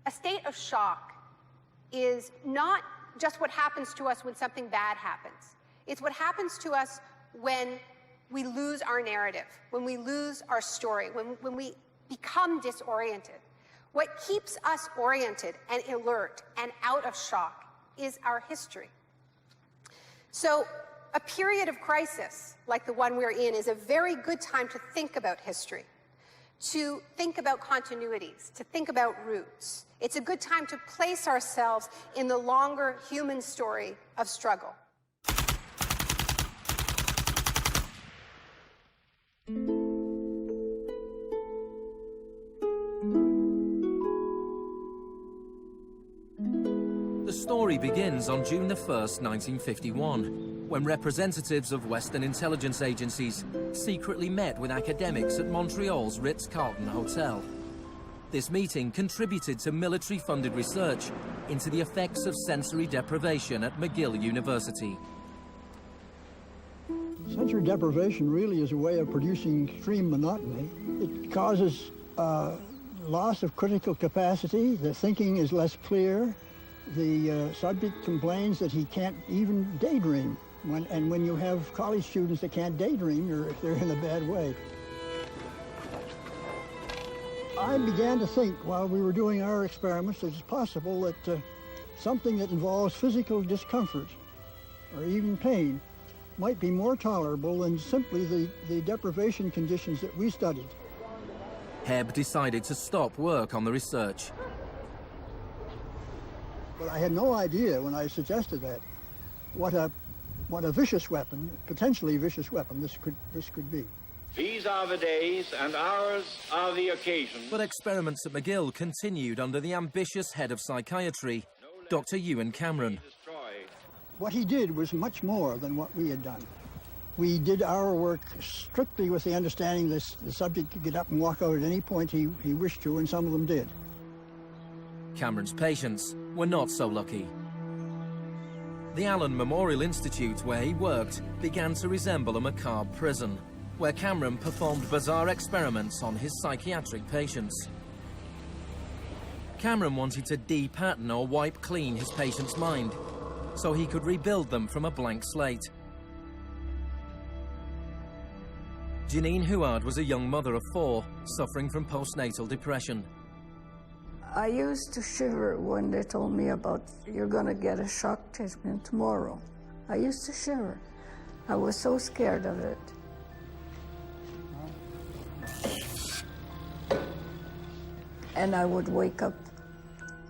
A state of shock is not just what happens to us when something bad happens. It's what happens to us when we lose our narrative, when we lose our story, when we become disoriented. What keeps us oriented and alert and out of shock is our history. So a period of crisis like the one we're in is a very good time to think about history, to think about continuities, to think about roots. It's a good time to place ourselves in the longer human story of struggle. The story begins on June the 1st, 1951, when representatives of Western intelligence agencies secretly met with academics at Montreal's Ritz-Carlton Hotel. This meeting contributed to military-funded research into the effects of sensory deprivation at McGill University. Sensory deprivation really is a way of producing extreme monotony. It causes loss of critical capacity. The thinking is less clear. The subject complains that he can't even daydream. When you have college students that can't daydream, they're in a bad way. I began to think while we were doing our experiments that it's possible that something that involves physical discomfort or even pain might be more tolerable than simply the deprivation conditions that we studied. Hebb decided to stop work on the research. But I had no idea when I suggested that what a vicious weapon, potentially vicious weapon, this could be. These are the days, and ours are the occasions. But experiments at McGill continued under the ambitious head of psychiatry, Dr. Ewan Cameron. What he did was much more than what we had done. We did our work strictly with the understanding that the subject could get up and walk out at any point he wished to, and some of them did. Cameron's patients were not so lucky. The Allen Memorial Institute, where he worked, began to resemble a macabre prison, where Cameron performed bizarre experiments on his psychiatric patients. Cameron wanted to de-pattern or wipe clean his patients' mind, so he could rebuild them from a blank slate. Janine Huard was a young mother of 4, suffering from postnatal depression. I used to shiver when they told me about, you're going to get a shock treatment tomorrow. I used to shiver. I was so scared of it. And I would wake up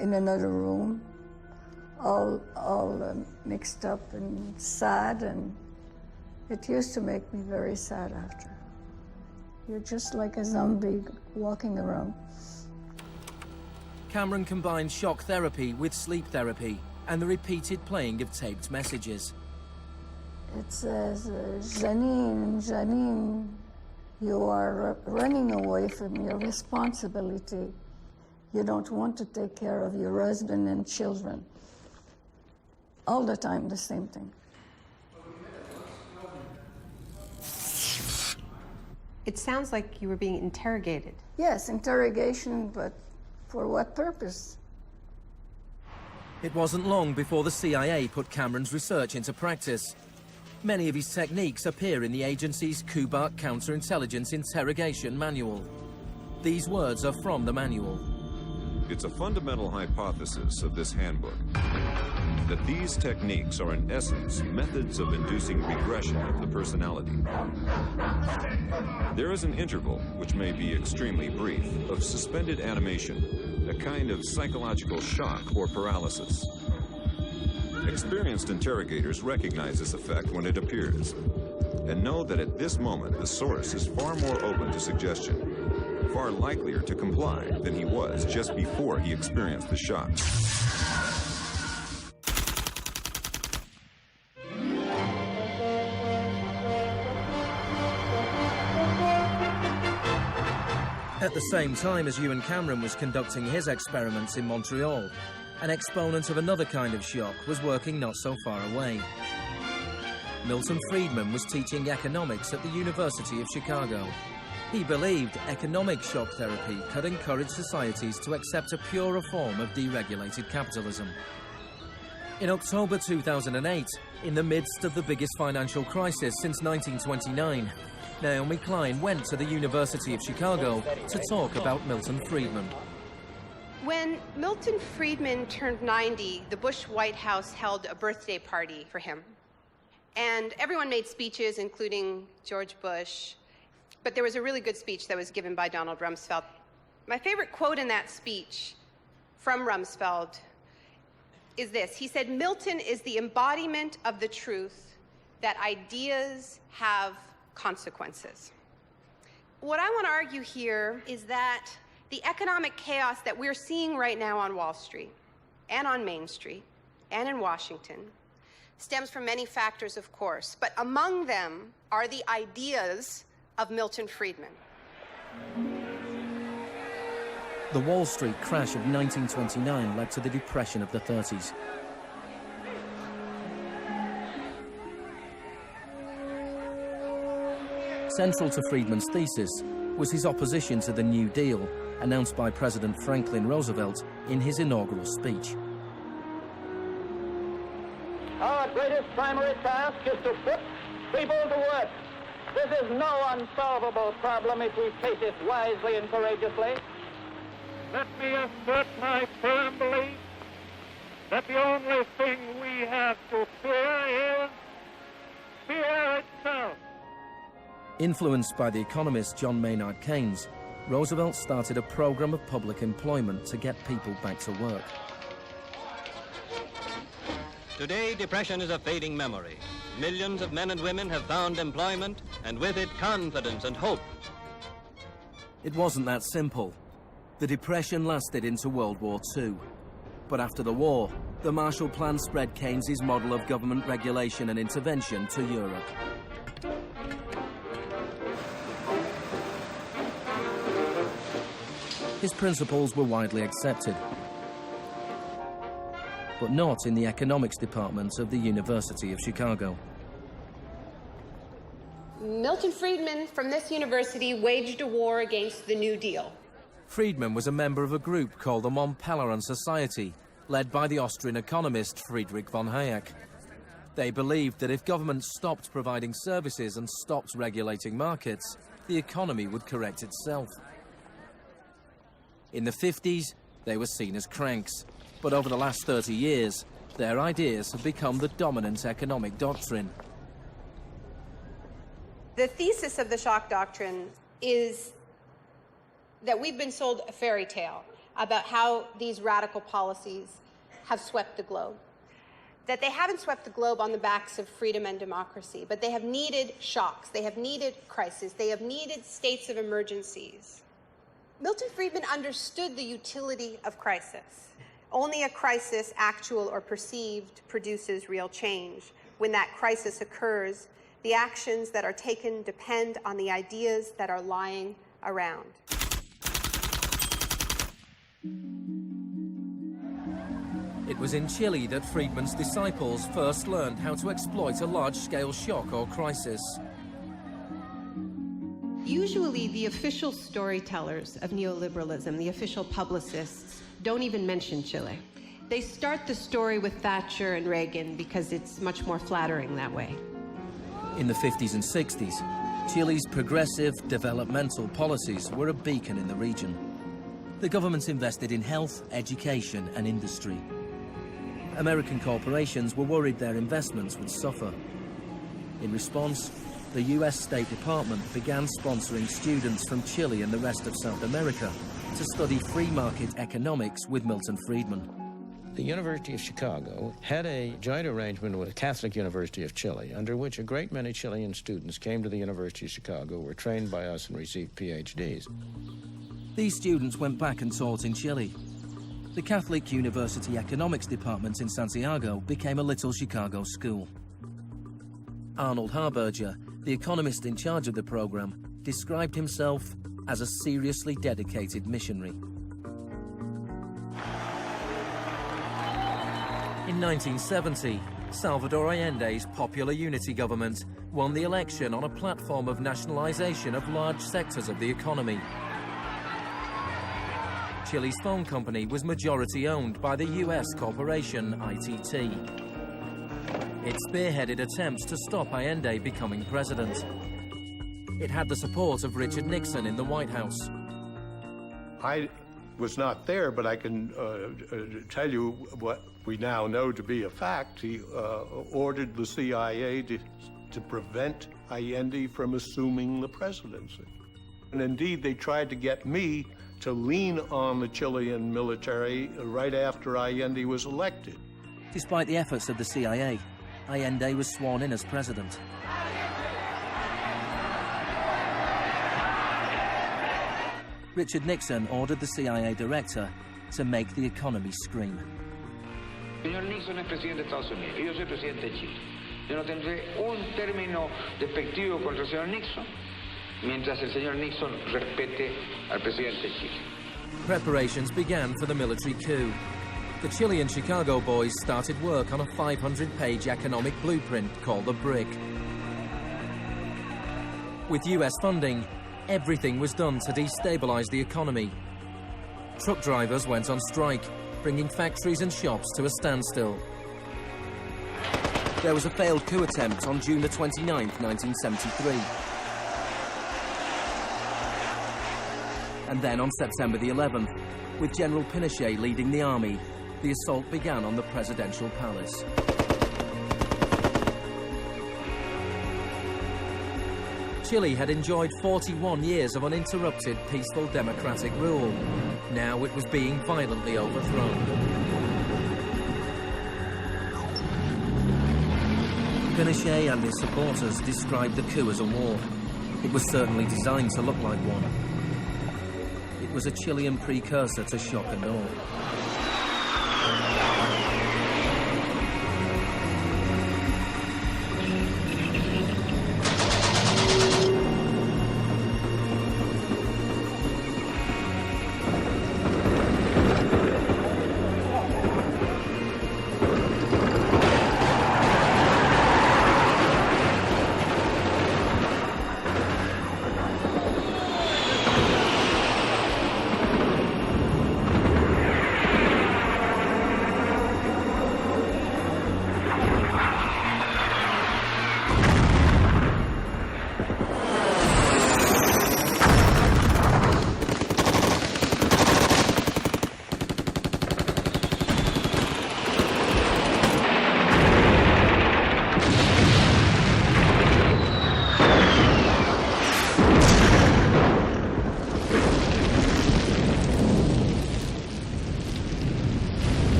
in another room, all mixed up and sad, and it used to make me very sad after. You're just like a zombie walking around. Cameron combined shock therapy with sleep therapy and the repeated playing of taped messages. It says, Janine, Janine, you are running away from your responsibility. You don't want to take care of your husband and children. All the time, the same thing. It sounds like you were being interrogated. Yes, interrogation, but for what purpose? It wasn't long before the CIA put Cameron's research into practice. Many of his techniques appear in the agency's Kubark Counterintelligence Interrogation Manual. These words are from the manual. It's a fundamental hypothesis of this handbook that these techniques are in essence methods of inducing regression of the personality. There is an interval, which may be extremely brief, of suspended animation, a kind of psychological shock or paralysis. Experienced interrogators recognize this effect when it appears and know that at this moment the source is far more open to suggestion, far likelier to comply than he was just before he experienced the shock. At the same time as Ewan Cameron was conducting his experiments in Montreal, an exponent of another kind of shock was working not so far away. Milton Friedman was teaching economics at the University of Chicago. He believed economic shock therapy could encourage societies to accept a purer form of deregulated capitalism. In October 2008, in the midst of the biggest financial crisis since 1929, Naomi Klein went to the University of Chicago to talk about Milton Friedman. When Milton Friedman turned 90, the Bush White House held a birthday party for him. And everyone made speeches, including George Bush. But there was a really good speech that was given by Donald Rumsfeld. My favorite quote in that speech from Rumsfeld is this. He said, "Milton is the embodiment of the truth that ideas have consequences." What I want to argue here is that the economic chaos that we're seeing right now on Wall Street and on Main Street and in Washington stems from many factors, of course, but among them are the ideas of Milton Friedman. The Wall Street crash of 1929 led to the Depression of the 30s. Central to Friedman's thesis was his opposition to the New Deal, announced by President Franklin Roosevelt in his inaugural speech. Our greatest primary task is to put people to work. This is no unsolvable problem if we face it wisely and courageously. Let me assert my firm belief that the only thing we have to fear is fear itself. Influenced by the economist John Maynard Keynes, Roosevelt started a program of public employment to get people back to work. Today, depression is a fading memory. Millions of men and women have found employment, and with it, confidence and hope. It wasn't that simple. The Depression lasted into World War II. But after the war, the Marshall Plan spread Keynes's model of government regulation and intervention to Europe. His principles were widely accepted, but not in the economics department of the University of Chicago. Milton Friedman from this university waged a war against the New Deal. Friedman was a member of a group called the Montpellier Society, led by the Austrian economist Friedrich von Hayek. They believed that if government stopped providing services and stopped regulating markets, the economy would correct itself. In the 50s, they were seen as cranks, but over the last 30 years, their ideas have become the dominant economic doctrine. The thesis of the shock doctrine is that we've been sold a fairy tale about how these radical policies have swept the globe. That they haven't swept the globe on the backs of freedom and democracy, but they have needed shocks, they have needed crises, they have needed states of emergencies. Milton Friedman understood the utility of crisis. Only a crisis, actual or perceived, produces real change. When that crisis occurs, the actions that are taken depend on the ideas that are lying around. It was in Chile that Friedman's disciples first learned how to exploit a large-scale shock or crisis. Usually, the official storytellers of neoliberalism, the official publicists, don't even mention Chile. They start the story with Thatcher and Reagan because it's much more flattering that way. In the 50s and 60s, Chile's progressive developmental policies were a beacon in the region. The government invested in health, education, and industry. American corporations were worried their investments would suffer. In response, the US State Department began sponsoring students from Chile and the rest of South America to study free market economics with Milton Friedman. The University of Chicago had a joint arrangement with the Catholic University of Chile, under which a great many Chilean students came to the University of Chicago, were trained by us, and received PhDs. These students went back and taught in Chile. The Catholic University Economics Department in Santiago became a little Chicago school. Arnold Harberger, the economist in charge of the program, described himself as a seriously dedicated missionary. In 1970, Salvador Allende's Popular Unity government won the election on a platform of nationalization of large sectors of the economy. Chile's phone company was majority-owned by the US corporation ITT. It spearheaded attempts to stop Allende becoming president. It had the support of Richard Nixon in the White House. I was not there, but I can tell you what we now know to be a fact. He ordered the CIA to prevent Allende from assuming the presidency. And indeed, they tried to get me to lean on the Chilean military right after Allende was elected. Despite the efforts of the CIA, Allende was sworn in as president. Richard Nixon ordered the CIA director to make the economy scream. Señor Nixon es presidente de Estados Unidos y yo soy presidente de Chile. Yo no tendré un término despectivo contra el señor Nixon mientras el señor Nixon respete al presidente de Chile. Preparations began for the military coup. The Chilean Chicago boys started work on a 500-page economic blueprint called the BRIC. With US funding, everything was done to destabilize the economy. Truck drivers went on strike, bringing factories and shops to a standstill. There was a failed coup attempt on June the 29th, 1973. And then on September the 11th, with General Pinochet leading the army, the assault began on the presidential palace. Chile had enjoyed 41 years of uninterrupted, peaceful democratic rule. Now it was being violently overthrown. Pinochet and his supporters described the coup as a war. It was certainly designed to look like one. It was a Chilean precursor to shock and awe.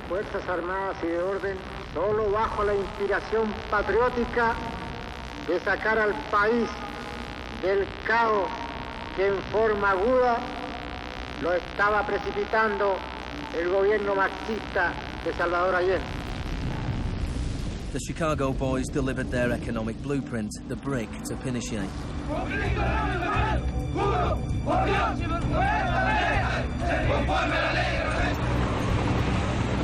Fuerzas Armadas y de Orden, solo bajo la inspiración patriótica de sacar al país del caos que en forma aguda lo estaba precipitando el gobierno marxista de Salvador Allende. The Chicago boys delivered their economic blueprint, the BRIC, to Pinochet.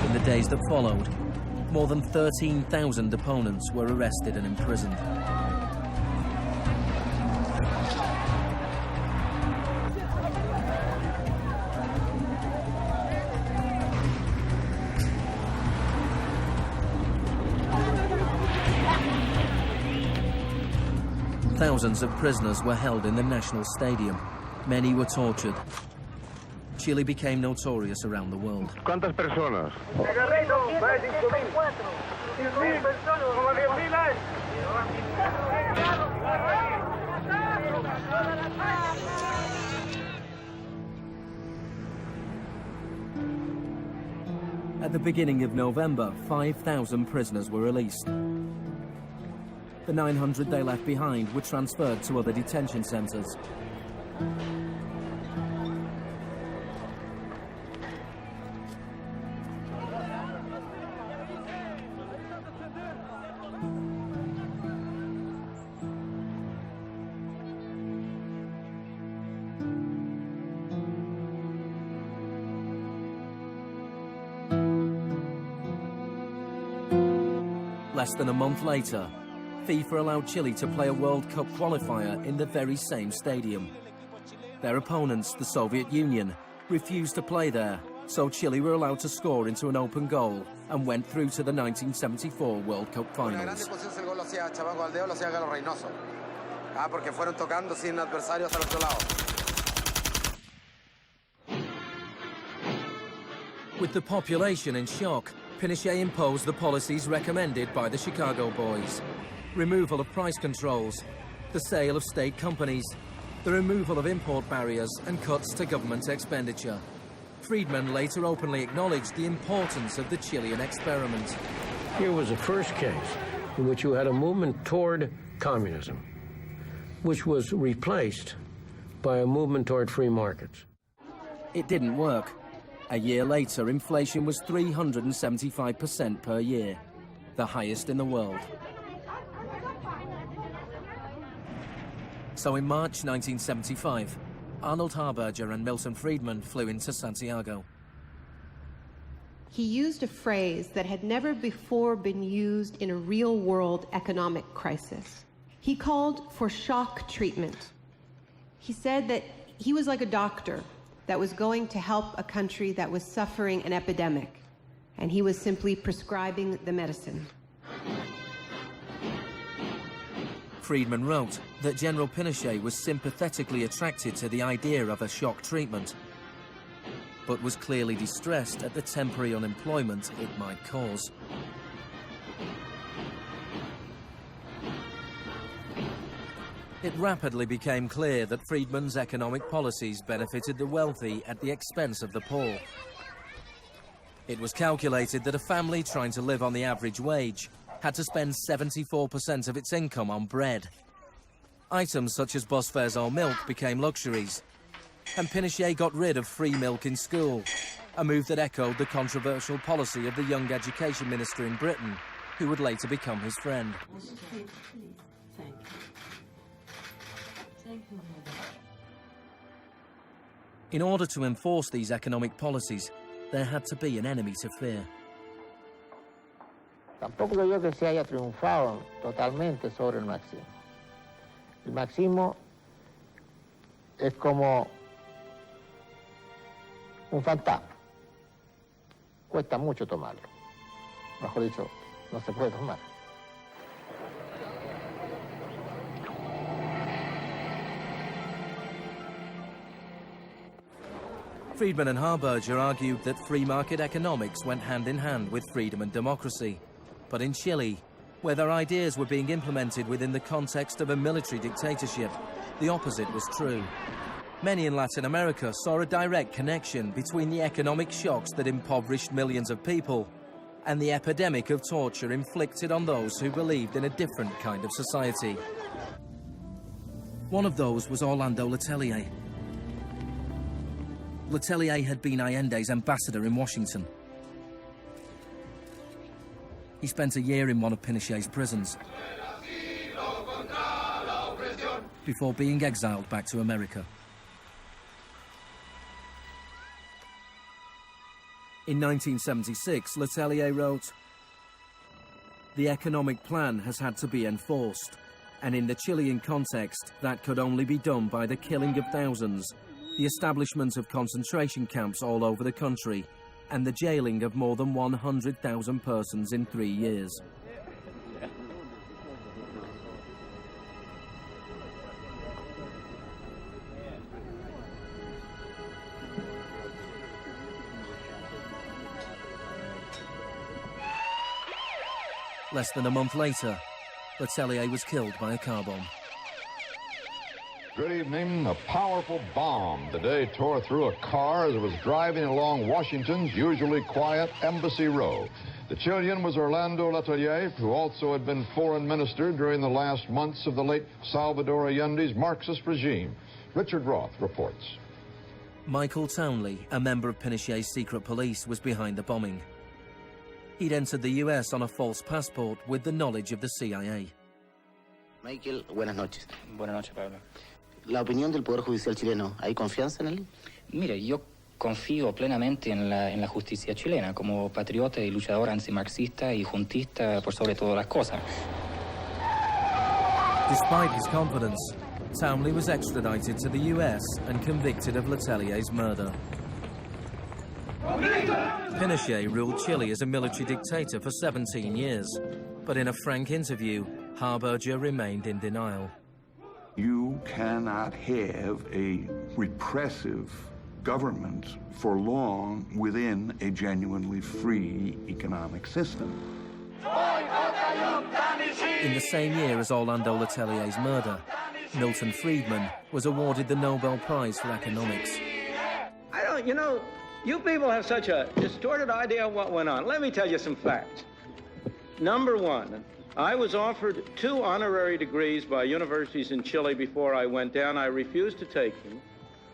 In the days that followed, more than 13,000 opponents were arrested and imprisoned. Thousands of prisoners were held in the National Stadium. Many were tortured. Chile became notorious around the world. ¿Cuántas personas? At the beginning of November, 5,000 prisoners were released. The 900 they left behind were transferred to other detention centers. Less than a month later, FIFA allowed Chile to play a World Cup qualifier in the very same stadium. Their opponents, the Soviet Union, refused to play there, so Chile were allowed to score into an open goal and went through to the 1974 World Cup finals. With the population in shock, Pinochet imposed the policies recommended by the Chicago boys. Removal of price controls, the sale of state companies, the removal of import barriers and cuts to government expenditure. Fariedmane later openly acknowledged the importance of the Chilean experiment. Here was the first case in which you had a movement toward communism, which was replaced by a movement toward free markets. It didn't work. A year later, inflation was 375% per year, the highest in the world. So in March 1975, Arnold Harberger and Milton Friedman flew into Santiago. He used a phrase that had never before been used in a real-world economic crisis. He called for shock treatment. He said that he was like a doctor that was going to help a country that was suffering an epidemic, and he was simply prescribing the medicine. Friedman wrote that General Pinochet was sympathetically attracted to the idea of a shock treatment, but was clearly distressed at the temporary unemployment it might cause. It rapidly became clear that Friedman's economic policies benefited the wealthy at the expense of the poor. It was calculated that a family trying to live on the average wage had to spend 74% of its income on bread. Items such as bus fares or milk became luxuries, and Pinochet got rid of free milk in school, a move that echoed the controversial policy of the young education minister in Britain, who would later become his friend. In order to enforce these economic policies, there had to be an enemy to fear. Tampoco creo yo que se haya triunfado totalmente sobre el marxismo. El marxismo es como un fantasma. Cuesta mucho tomarlo. Mejor dicho, no se puede tomar. Friedman and Harberger argued that free market economics went hand in hand with freedom and democracy. But in Chile, where their ideas were being implemented within the context of a military dictatorship, the opposite was true. Many in Latin America saw a direct connection between the economic shocks that impoverished millions of people and the epidemic of torture inflicted on those who believed in a different kind of society. One of those was Orlando Letelier. Letelier had been Allende's ambassador in Washington. He spent a year in one of Pinochet's prisons before being exiled back to America. In 1976, Letelier wrote, "The economic plan has had to be enforced, and in the Chilean context, that could only be done by the killing of thousands, the establishment of concentration camps all over the country, and the jailing of more than 100,000 persons in 3 years." Less than a month later, Letelier was killed by a car bomb. Good evening. A powerful bomb today tore through a car as it was driving along Washington's usually quiet Embassy Row. The Chilean was Orlando Letelier, who also had been foreign minister during the last months of the late Salvador Allende's Marxist regime. Richard Roth reports. Michael Townley, a member of Pinochet's secret police, was behind the bombing. He'd entered the US on a false passport with the knowledge of the CIA. Michael, buenas noches. Buenas noches, Pablo. La opinión del Poder Judicial chileno, ¿hay confianza en él? Mire, yo confío plenamente en la justicia chilena como patriota y luchador antimarxista y juntista por sobre todas las cosas. Despite his confidence, Townley was extradited to the US and convicted of Letelier's murder. Pinochet ruled Chile as a military dictator for 17 years, but in a frank interview, Harberger remained in denial. You cannot have a repressive government for long within a genuinely free economic system. In the same year as Orlando Letelier's murder, Milton Friedman was awarded the Nobel Prize for Economics. You people have such a distorted idea of what went on. Let me tell you some facts. Number one, I was offered 2 honorary degrees by universities in Chile before I went down. I refused to take them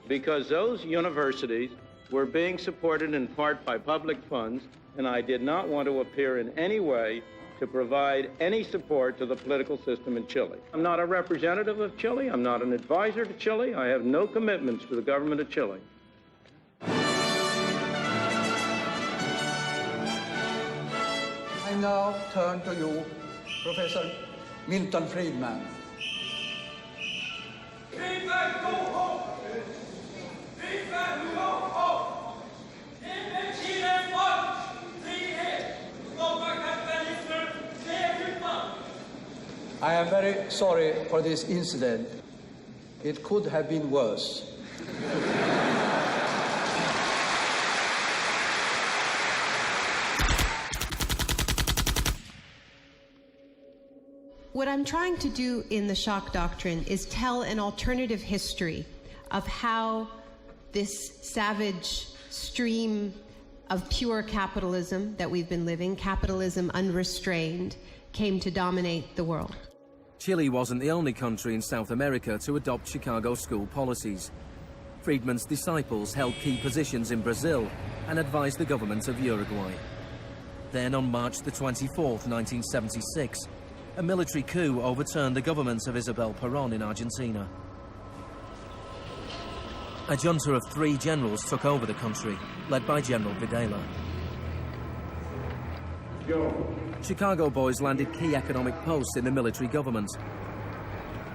because those universities were being supported in part by public funds, and I did not want to appear in any way to provide any support to the political system in Chile. I'm not a representative of Chile. I'm not an advisor to Chile. I have no commitments to the government of Chile. I now turn to you, Professor Milton Friedman. I am very sorry for this incident. It could have been worse. What I'm trying to do in the shock doctrine is tell an alternative history of how this savage stream of pure capitalism that we've been living, capitalism unrestrained, came to dominate the world. Chile wasn't the only country in South America to adopt Chicago school policies. Friedman's disciples held key positions in Brazil and advised the government of Uruguay. Then on March the 24th, 1976, a military coup overturned the government of Isabel Perón in Argentina. A junta of 3 generals took over the country, led by General Videla. Chicago boys landed key economic posts in the military government.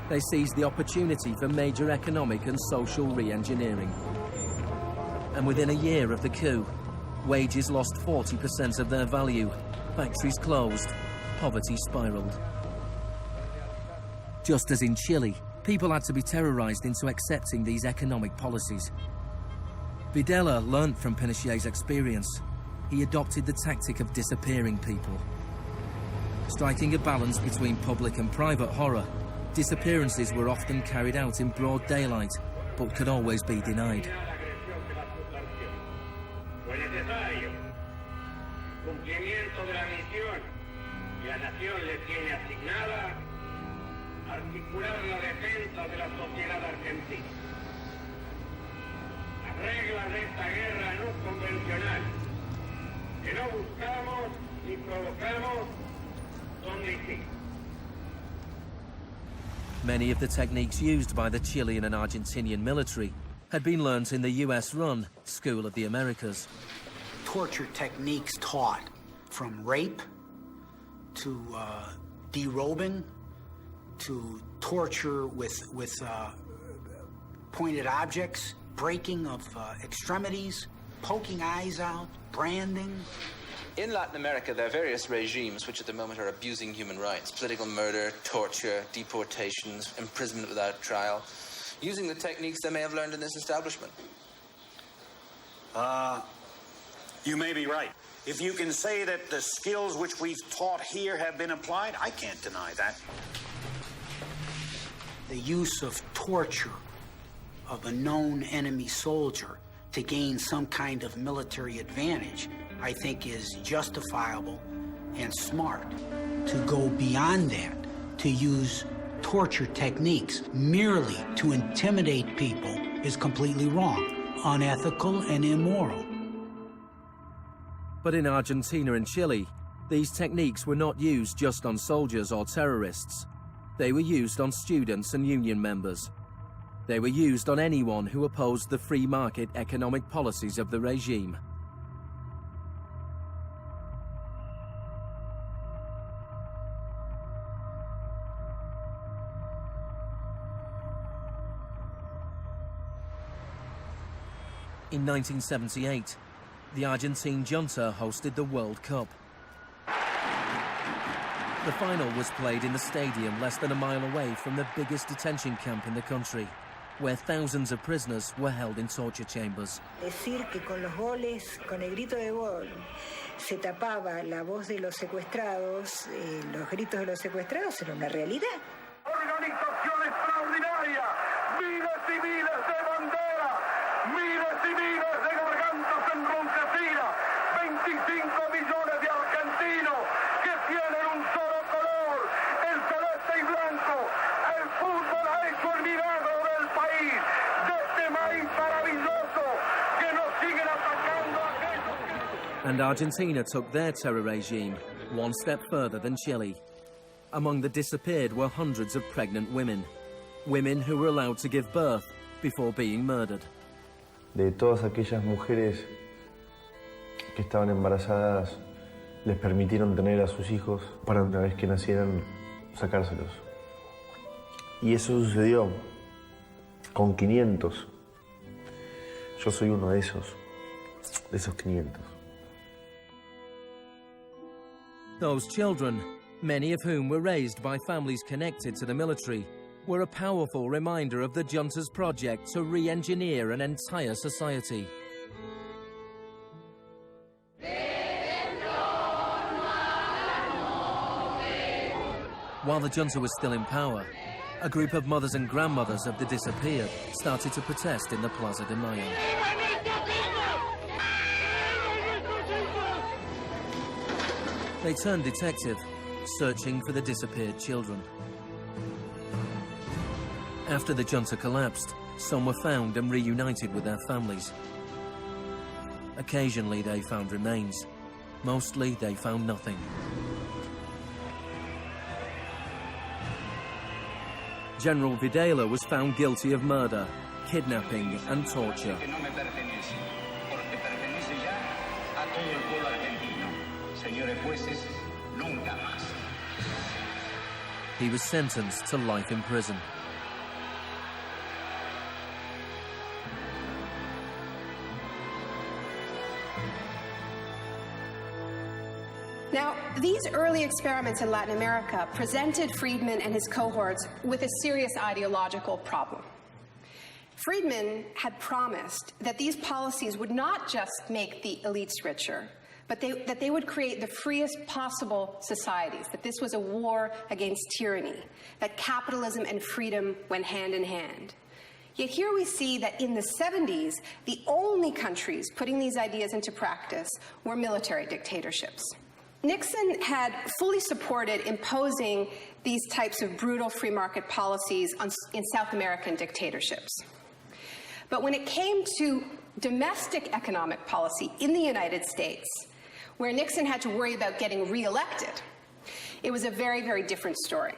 They seized the opportunity for major economic and social re-engineering. And within a year of the coup, wages lost 40% of their value, factories closed, poverty spiraled. Just as in Chile, people had to be terrorized into accepting these economic policies. Videla learned from Pinochet's experience. He adopted the tactic of disappearing people. Striking a balance between public and private horror, disappearances were often carried out in broad daylight, but could always be denied. Many of the techniques used by the Chilean and Argentinian military had been learnt in the US-run School of the Americas. Torture techniques taught, from rape to derobing to torture with pointed objects, breaking of extremities, poking eyes out, branding. In Latin America, there are various regimes which at the moment are abusing human rights. Political murder, torture, deportations, imprisonment without trial, using the techniques they may have learned in this establishment. You may be right. If you can say that the skills which we've taught here have been applied, I can't deny that. The use of torture of a known enemy soldier to gain some kind of military advantage, I think is justifiable and smart. To go beyond that, to use torture techniques merely to intimidate people is completely wrong, unethical and immoral. But in Argentina and Chile, these techniques were not used just on soldiers or terrorists. They were used on students and union members. They were used on anyone who opposed the free market economic policies of the regime. In 1978, the Argentine junta hosted the World Cup. The final was played in the stadium less than a mile away from the biggest detention camp in the country, where thousands of prisoners were held in torture chambers. Decir que con los goles, con el grito de gol, se tapaba la voz de los secuestrados, los gritos de los secuestrados, era una realidad. Organización extraordinaria, miles y miles de banderas, miles y miles de gargantas enronquecidas, 25 millones de argentinos que tienen un solo color, el celeste y blanco. El fútbol ha hecho el milagro del país, de este maíz maravilloso que nos siguen atacando aquellos que... And Argentina took their terror regime one step further than Chile. Among the disappeared were hundreds of pregnant women, women who were allowed to give birth before being murdered. De todas aquellas mujeres que estaban embarazadas, les permitieron tener a sus hijos para una vez que nacieran, sacárselos. Y eso sucedió con 500. Yo soy uno de esos 500. Those children, many of whom were raised by families connected to the military, were a powerful reminder of the junta's project to re-engineer an entire society. While the junta was still in power, a group of mothers and grandmothers of the disappeared started to protest in the Plaza de Mayo. They turned detective, searching for the disappeared children. After the junta collapsed, some were found and reunited with their families. Occasionally they found remains. Mostly they found nothing. General Videla was found guilty of murder, kidnapping and torture. He was sentenced to life in prison. Now, these early experiments in Latin America presented Friedman and his cohorts with a serious ideological problem. Friedman had promised that these policies would not just make the elites richer, but that they would create the freest possible societies, that this was a war against tyranny, that capitalism and freedom went hand in hand. Yet here we see that in the 70s, the only countries putting these ideas into practice were military dictatorships. Nixon had fully supported imposing these types of brutal free market policies in South American dictatorships. But when it came to domestic economic policy in the United States, where Nixon had to worry about getting reelected, it was a very, very different story.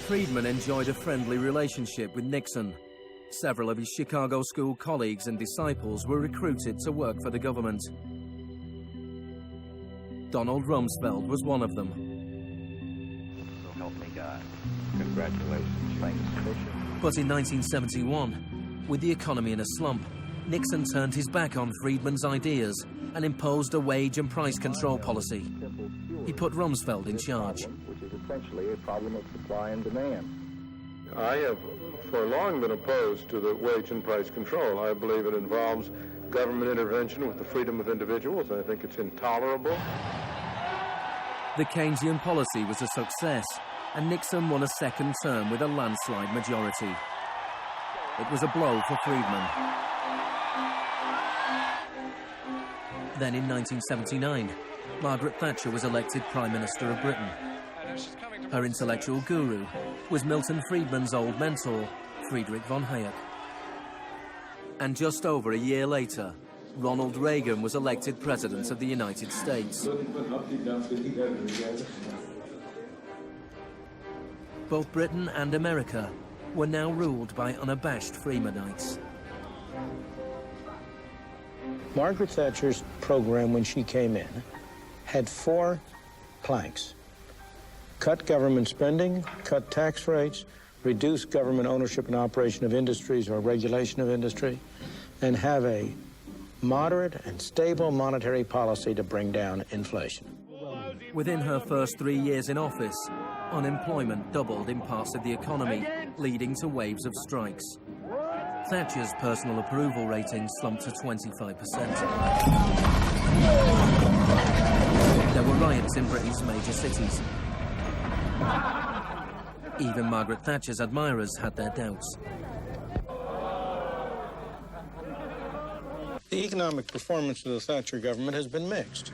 Friedman enjoyed a friendly relationship with Nixon. Several of his Chicago school colleagues and disciples were recruited to work for the government. Donald Rumsfeld was one of them. So help me God. Congratulations. Thanks, Bishop. But in 1971, with the economy in a slump, Nixon turned his back on Friedman's ideas and imposed a wage and price control policy. He put Rumsfeld in charge. Which is essentially a problem of supply and demand. I have for long been opposed to the wage and price control. I believe it involves government intervention with the freedom of individuals. I think it's intolerable. The Keynesian policy was a success, and Nixon won a second term with a landslide majority. It was a blow for Friedman. Then in 1979, Margaret Thatcher was elected Prime Minister of Britain. Her intellectual guru was Milton Friedman's old mentor, Friedrich von Hayek. And just over a year later, Ronald Reagan was elected President of the United States. Both Britain and America were now ruled by unabashed Freemanites. Margaret Thatcher's program when she came in had 4 planks. Cut government spending, cut tax rates, reduce government ownership and operation of industries or regulation of industry, and have a moderate and stable monetary policy to bring down inflation. Within her first 3 years in office, unemployment doubled in parts of the economy, leading to waves of strikes. Thatcher's personal approval rating slumped to 25%. There were riots in Britain's major cities. Even Margaret Thatcher's admirers had their doubts. The economic performance of the Thatcher government has been mixed.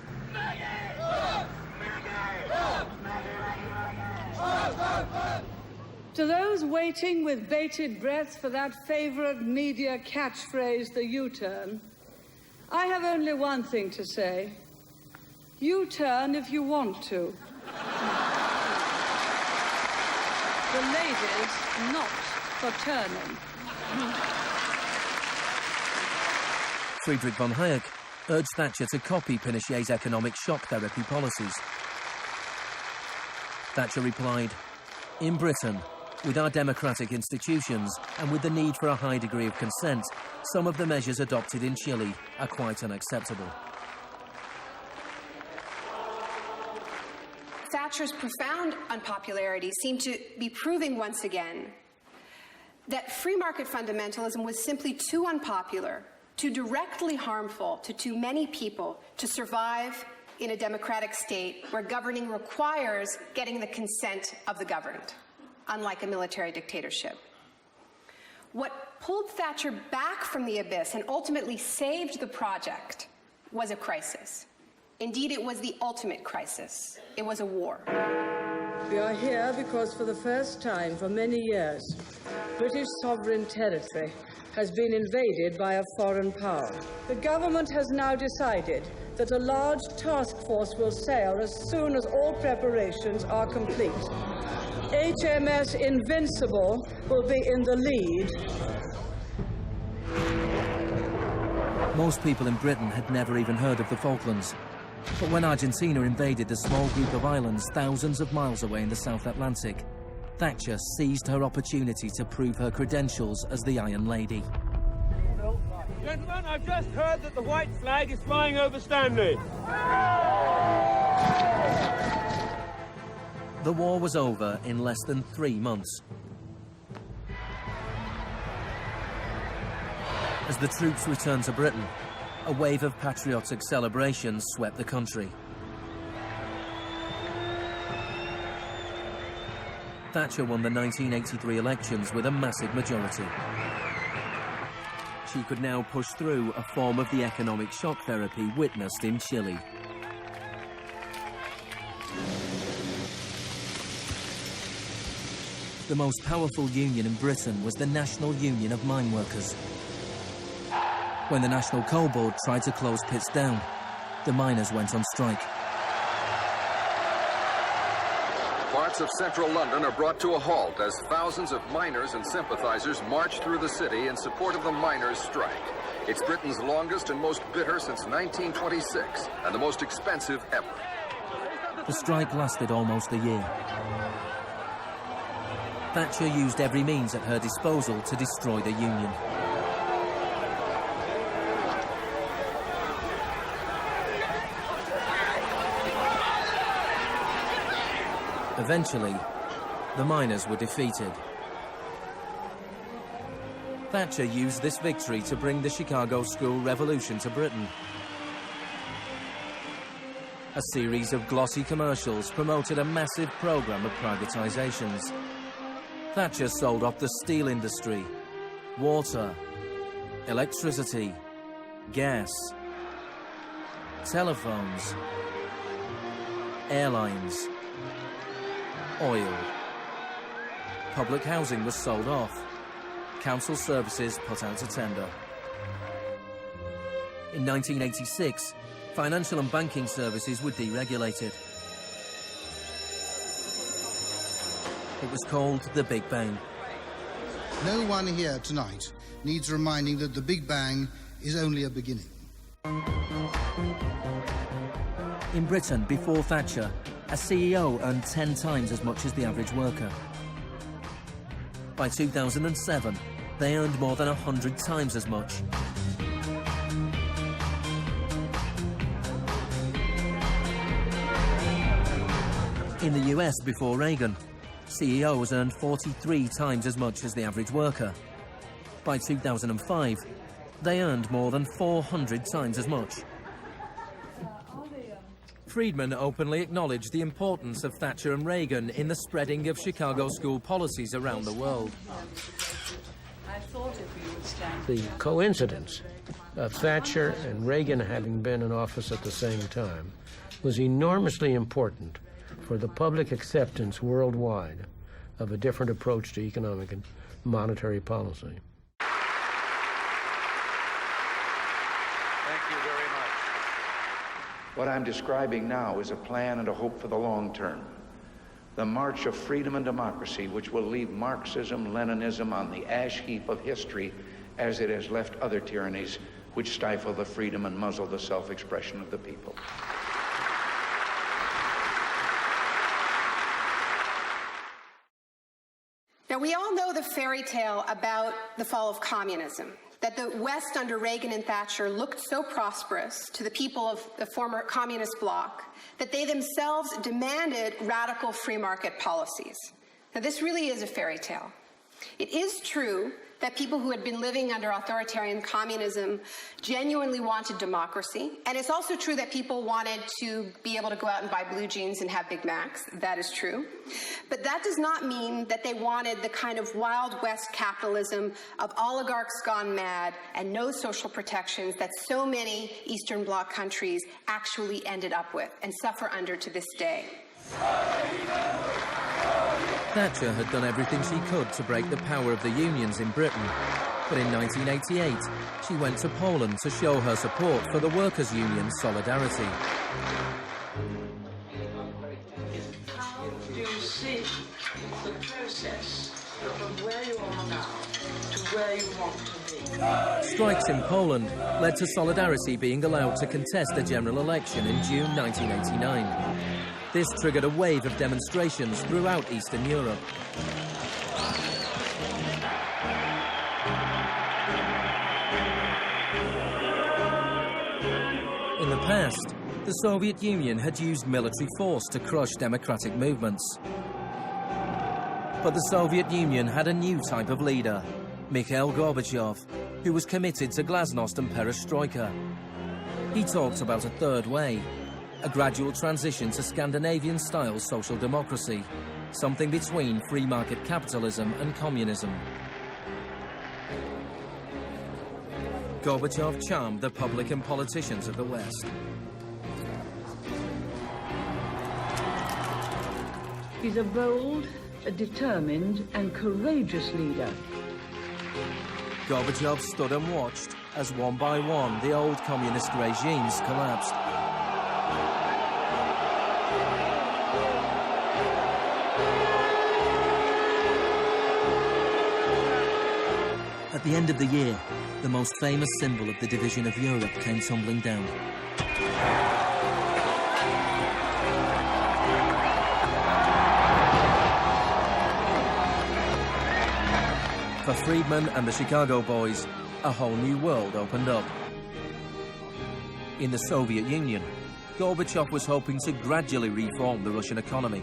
To those waiting with bated breath for that favorite media catchphrase, the U-turn, I have only one thing to say. U-turn if you want to. The ladies not for turning. Friedrich von Hayek urged Thatcher to copy Pinochet's economic shock therapy policies. Thatcher replied, "In Britain, with our democratic institutions and with the need for a high degree of consent, some of the measures adopted in Chile are quite unacceptable." Thatcher's profound unpopularity seemed to be proving once again that free market fundamentalism was simply too unpopular, too directly harmful to too many people to survive in a democratic state where governing requires getting the consent of the governed, unlike a military dictatorship. What pulled Thatcher back from the abyss and ultimately saved the project was a crisis. Indeed, it was the ultimate crisis. It was a war. We are here because for the first time for many years, British sovereign territory has been invaded by a foreign power. The government has now decided that a large task force will sail as soon as all preparations are complete. HMS Invincible will be in the lead. Most people in Britain had never even heard of the Falklands. But when Argentina invaded the small group of islands thousands of miles away in the South Atlantic, Thatcher seized her opportunity to prove her credentials as the Iron Lady. Gentlemen, I've just heard that the white flag is flying over Stanley. The war was over in less than 3 months. As the troops returned to Britain, a wave of patriotic celebrations swept the country. Thatcher won the 1983 elections with a massive majority. She could now push through a form of the economic shock therapy witnessed in Chile. The most powerful union in Britain was the National Union of Mine Workers. When the National Coal Board tried to close pits down, the miners went on strike. Parts of central London are brought to a halt as thousands of miners and sympathizers march through the city in support of the miners' strike. It's Britain's longest and most bitter since 1926, and the most expensive ever. The strike lasted almost a year. Thatcher used every means at her disposal to destroy the union. Eventually, the miners were defeated. Thatcher used this victory to bring the Chicago School Revolution to Britain. A series of glossy commercials promoted a massive program of privatizations. Thatcher sold off the steel industry, water, electricity, gas, telephones, airlines, oil. Public housing was sold off. Council services put out to tender. In 1986, financial and banking services were deregulated. It was called the Big Bang. No one here tonight needs reminding that the Big Bang is only a beginning. In Britain, before Thatcher, a CEO earned 10 times as much as the average worker. By 2007, they earned more than 100 times as much. In the US before Reagan, CEOs earned 43 times as much as the average worker. By 2005, they earned more than 400 times as much. Friedman openly acknowledged the importance of Thatcher and Reagan in the spreading of Chicago school policies around the world. The coincidence of Thatcher and Reagan having been in office at the same time was enormously important for the public acceptance worldwide of a different approach to economic and monetary policy. Thank you very much. What I'm describing now is a plan and a hope for the long term. The march of freedom and democracy, which will leave Marxism, Leninism on the ash heap of history as it has left other tyrannies which stifle the freedom and muzzle the self-expression of the people. Now, we all know the fairy tale about the fall of communism, that the West under Reagan and Thatcher looked so prosperous to the people of the former communist bloc that they themselves demanded radical free market policies. Now, this really is a fairy tale. It is true that people who had been living under authoritarian communism genuinely wanted democracy. And it's also true that people wanted to be able to go out and buy blue jeans and have Big Macs. That is true. But that does not mean that they wanted the kind of Wild West capitalism of oligarchs gone mad and no social protections that so many Eastern Bloc countries actually ended up with and suffer under to this day. Thatcher had done everything she could to break the power of the unions in Britain. But in 1988, she went to Poland to show her support for the workers' union Solidarity. How do you see the process from where you are now to where you want to be? Strikes in Poland led to Solidarity being allowed to contest a general election in June 1989. This triggered a wave of demonstrations throughout Eastern Europe. In the past, the Soviet Union had used military force to crush democratic movements. But the Soviet Union had a new type of leader, Mikhail Gorbachev, who was committed to glasnost and perestroika. He talked about a third way, a gradual transition to Scandinavian-style social democracy, something between free market capitalism and communism. Gorbachev charmed the public and politicians of the West. He's a bold, a determined and courageous leader. Gorbachev stood and watched as one by one the old communist regimes collapsed. At the end of the year, the most famous symbol of the division of Europe came tumbling down. For Friedman and the Chicago boys, a whole new world opened up. In the Soviet Union, Gorbachev was hoping to gradually reform the Russian economy.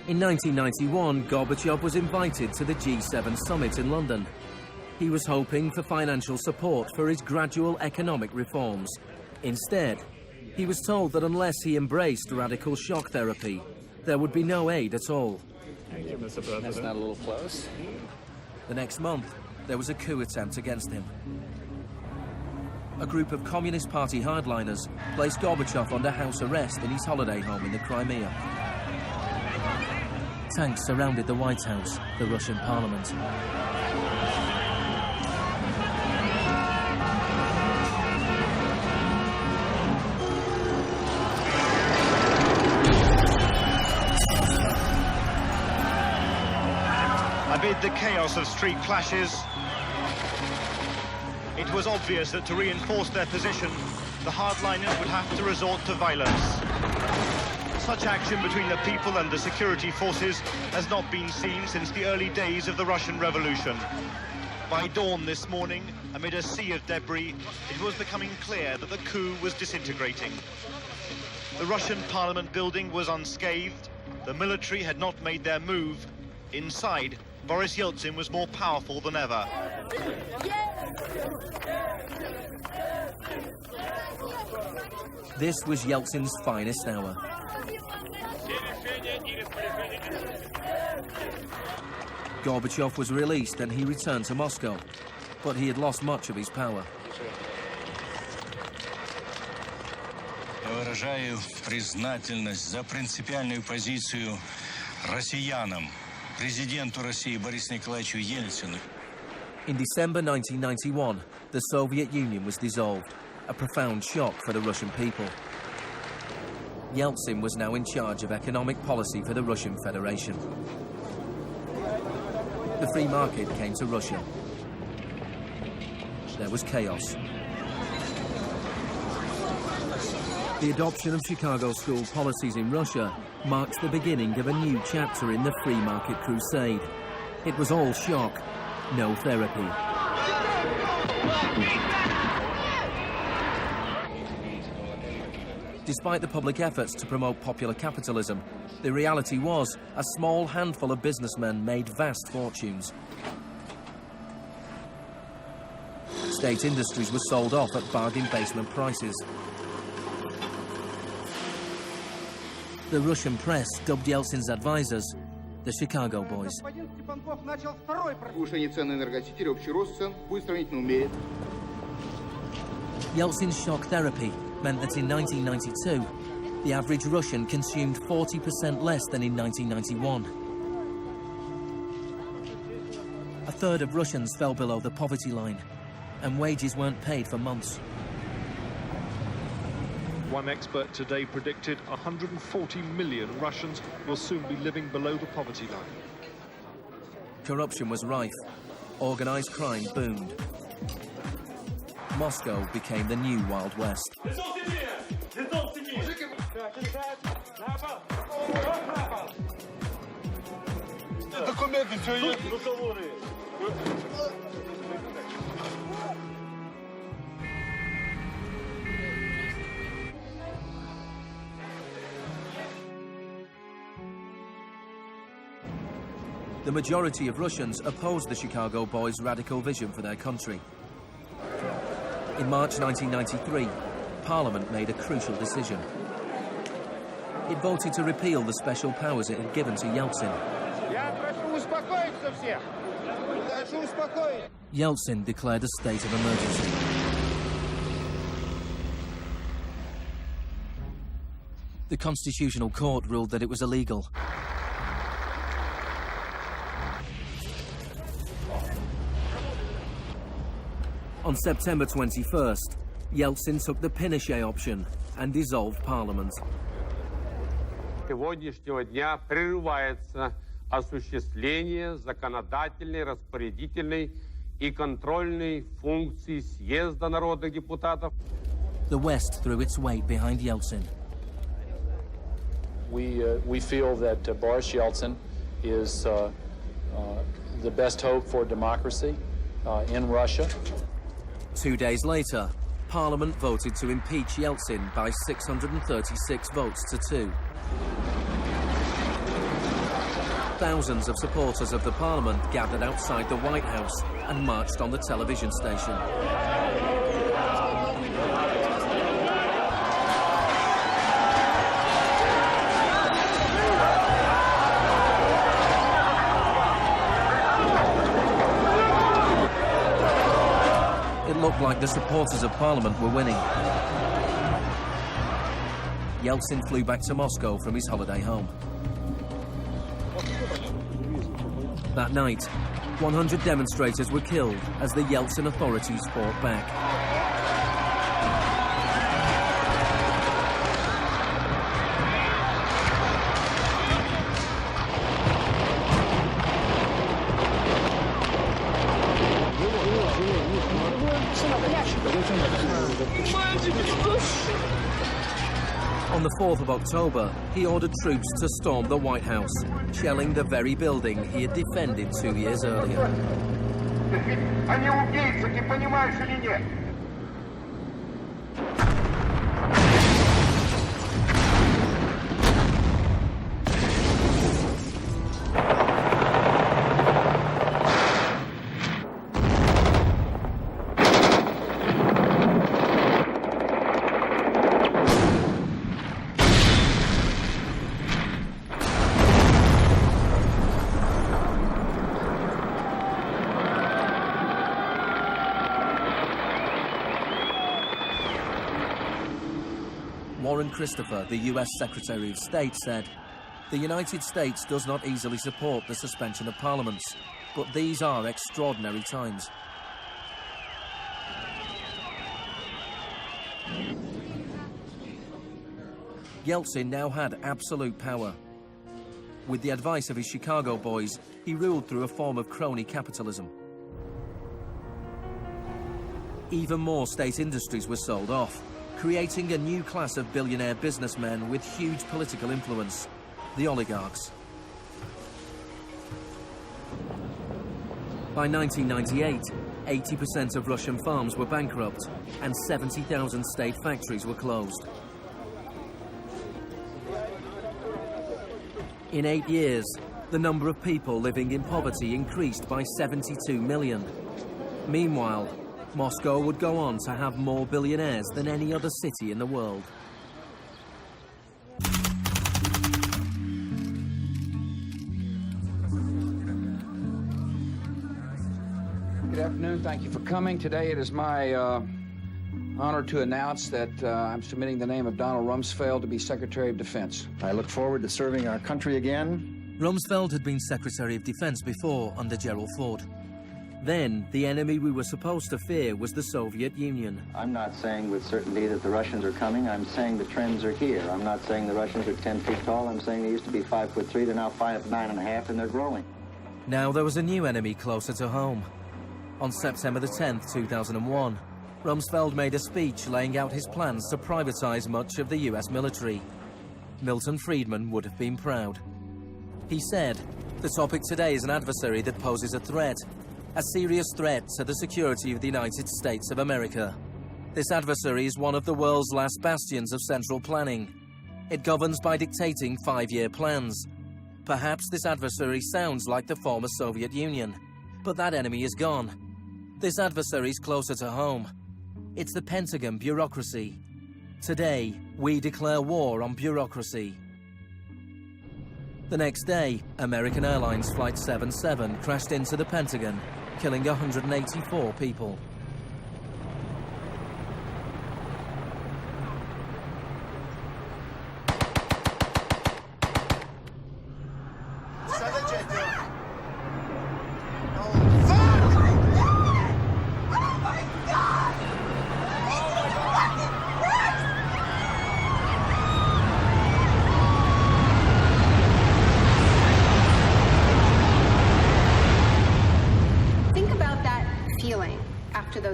In 1991, Gorbachev was invited to the G7 summit in London. He was hoping for financial support for his gradual economic reforms. Instead, he was told that unless he embraced radical shock therapy, there would be no aid at all. Thank you, Mr. President. That's not a little close. The next month, there was a coup attempt against him. A group of Communist Party hardliners placed Gorbachev under house arrest in his holiday home in the Crimea. Tanks surrounded the White House, the Russian parliament. Amid the chaos of street clashes, it was obvious that to reinforce their position, the hardliners would have to resort to violence. Such action between the people and the security forces has not been seen since the early days of the Russian Revolution. By dawn this morning, amid a sea of debris, it was becoming clear that the coup was disintegrating. The Russian parliament building was unscathed. The military had not made their move. Inside, Boris Yeltsin was more powerful than ever. This was Yeltsin's finest hour. Gorbachev was released and he returned to Moscow, but he had lost much of his power. Я выражаю признательность за принципиальную позицию россиянам, президенту России Борису Николаевичу Ельцину. In December 1991, the Soviet Union was dissolved, a profound shock for the Russian people. Yeltsin was now in charge of economic policy for the Russian Federation. The free market came to Russia. There was chaos. The adoption of Chicago school policies in Russia marked the beginning of a new chapter in the free market crusade. It was all shock, no therapy. Despite the public efforts to promote popular capitalism, the reality was a small handful of businessmen made vast fortunes. State industries were sold off at bargain basement prices. The Russian press dubbed Yeltsin's advisors the Chicago Boys. Yeltsin's shock therapy meant that in 1992, the average Russian consumed 40% less than in 1991. A third of Russians fell below the poverty line, and wages weren't paid for months. One expert today predicted 140 million Russians will soon be living below the poverty line. Corruption was rife. Organised crime boomed. Moscow became the new Wild West. The majority of Russians opposed the Chicago Boys' radical vision for their country. In March 1993, Parliament made a crucial decision. It voted to repeal the special powers it had given to Yeltsin. Yeltsin declared a state of emergency. The Constitutional Court ruled that it was illegal. On September 21st, Yeltsin took the Pinochet option and dissolved Parliament. Сегодняшнего дня прерывается осуществление законодательной, распорядительной и контрольной функций съезда народных депутатов. The West threw its weight behind Yeltsin. We feel that Boris Yeltsin is the best hope for democracy in Russia. 2 days later, Parliament voted to impeach Yeltsin by 636 votes to 2. Thousands of supporters of the Parliament gathered outside the White House and marched on the television station. It looked like the supporters of Parliament were winning. Yeltsin flew back to Moscow from his holiday home. That night, 100 demonstrators were killed as the Yeltsin authorities fought back. On the 4th of October, he ordered troops to storm the White House, shelling the very building he had defended 2 years earlier. Они убийцы, ты понимаешь или нет? Warren Christopher, the US Secretary of State, said, "The United States does not easily support the suspension of parliaments, but these are extraordinary times." Yeltsin now had absolute power. With the advice of his Chicago boys, he ruled through a form of crony capitalism. Even more state industries were sold off, creating a new class of billionaire businessmen with huge political influence, the oligarchs. By 1998, 80% of Russian farms were bankrupt and 70,000 state factories were closed. In 8 years, the number of people living in poverty increased by 72 million. Meanwhile, Moscow would go on to have more billionaires than any other city in the world. Good afternoon. Thank you for coming. Today it is my honor to announce that I'm submitting the name of Donald Rumsfeld to be Secretary of Defense. I look forward to serving our country again. Rumsfeld had been Secretary of Defense before under Gerald Ford. Then, the enemy we were supposed to fear was the Soviet Union. I'm not saying with certainty that the Russians are coming. I'm saying the trends are here. I'm not saying the Russians are 10 feet tall. I'm saying they used to be 5'3". They're now 5'9½", and they're growing. Now there was a new enemy closer to home. On September the 10th, 2001, Rumsfeld made a speech laying out his plans to privatize much of the US military. Milton Friedman would have been proud. He said, "The topic today is an adversary that poses a threat. A serious threat to the security of the United States of America. This adversary is one of the world's last bastions of central planning. It governs by dictating 5-year plans. Perhaps this adversary sounds like the former Soviet Union, but that enemy is gone. This adversary is closer to home. It's the Pentagon bureaucracy. Today, we declare war on bureaucracy." The next day, American Airlines Flight 77 crashed into the Pentagon, killing 184 people.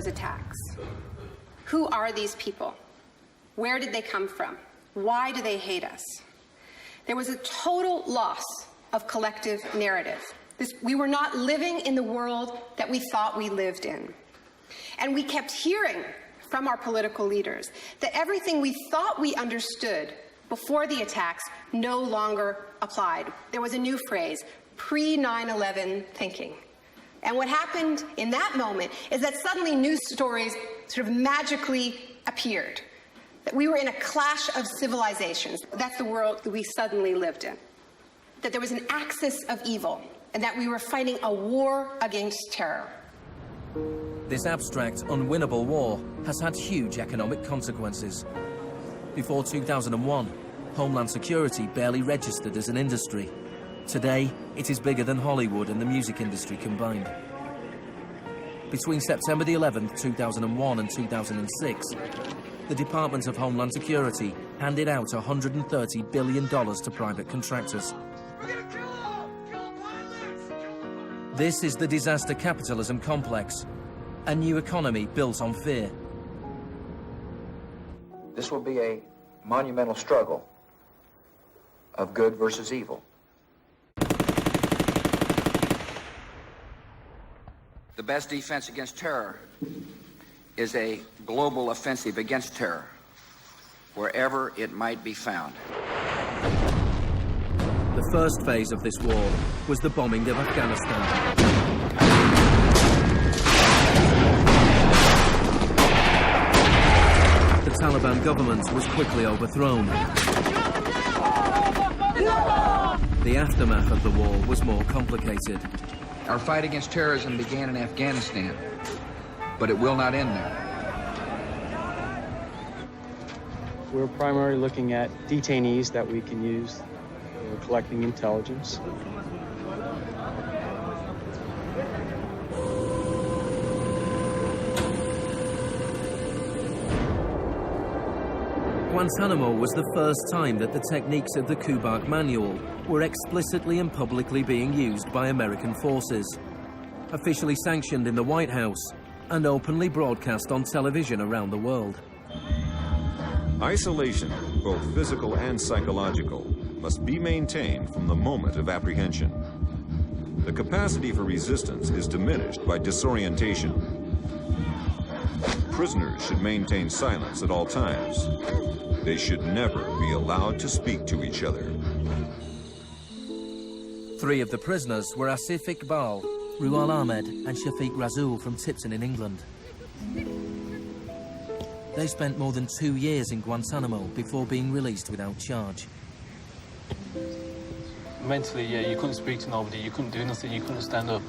Attacks. Who are these people? Where did they come from? Why do they hate us? There was a total loss of collective narrative. We were not living in the world that we thought we lived in. And we kept hearing from our political leaders that everything we thought we understood before the attacks no longer applied. There was a new phrase, pre-9/11 thinking. And what happened in that moment is that suddenly news stories sort of magically appeared. That we were in a clash of civilizations. That's the world that we suddenly lived in. That there was an axis of evil, and that we were fighting a war against terror. This abstract, unwinnable war has had huge economic consequences. Before 2001, Homeland Security barely registered as an industry. Today, it is bigger than Hollywood and the music industry combined. Between September the 11th, 2001 and 2006, the Department of Homeland Security handed out $130 billion to private contractors. This is the disaster capitalism complex, a new economy built on fear. This will be a monumental struggle of good versus evil. The best defense against terror is a global offensive against terror, wherever it might be found. The first phase of this war was the bombing of Afghanistan. The Taliban government was quickly overthrown. The aftermath of the war was more complicated. Our fight against terrorism began in Afghanistan, but it will not end there. We're primarily looking at detainees that we can use. We're collecting intelligence. Guantanamo was the first time that the techniques of the Kubark Manual were explicitly and publicly being used by American forces, officially sanctioned in the White House and openly broadcast on television around the world. Isolation, both physical and psychological, must be maintained from the moment of apprehension. The capacity for resistance is diminished by disorientation. Prisoners should maintain silence at all times. They should never be allowed to speak to each other. 3 of the prisoners were Asif Iqbal, Ruhal Ahmed and Shafiq Rasool from Tipton in England. They spent more than 2 years in Guantanamo before being released without charge. Mentally, yeah, you couldn't speak to nobody, you couldn't do nothing, you couldn't stand up.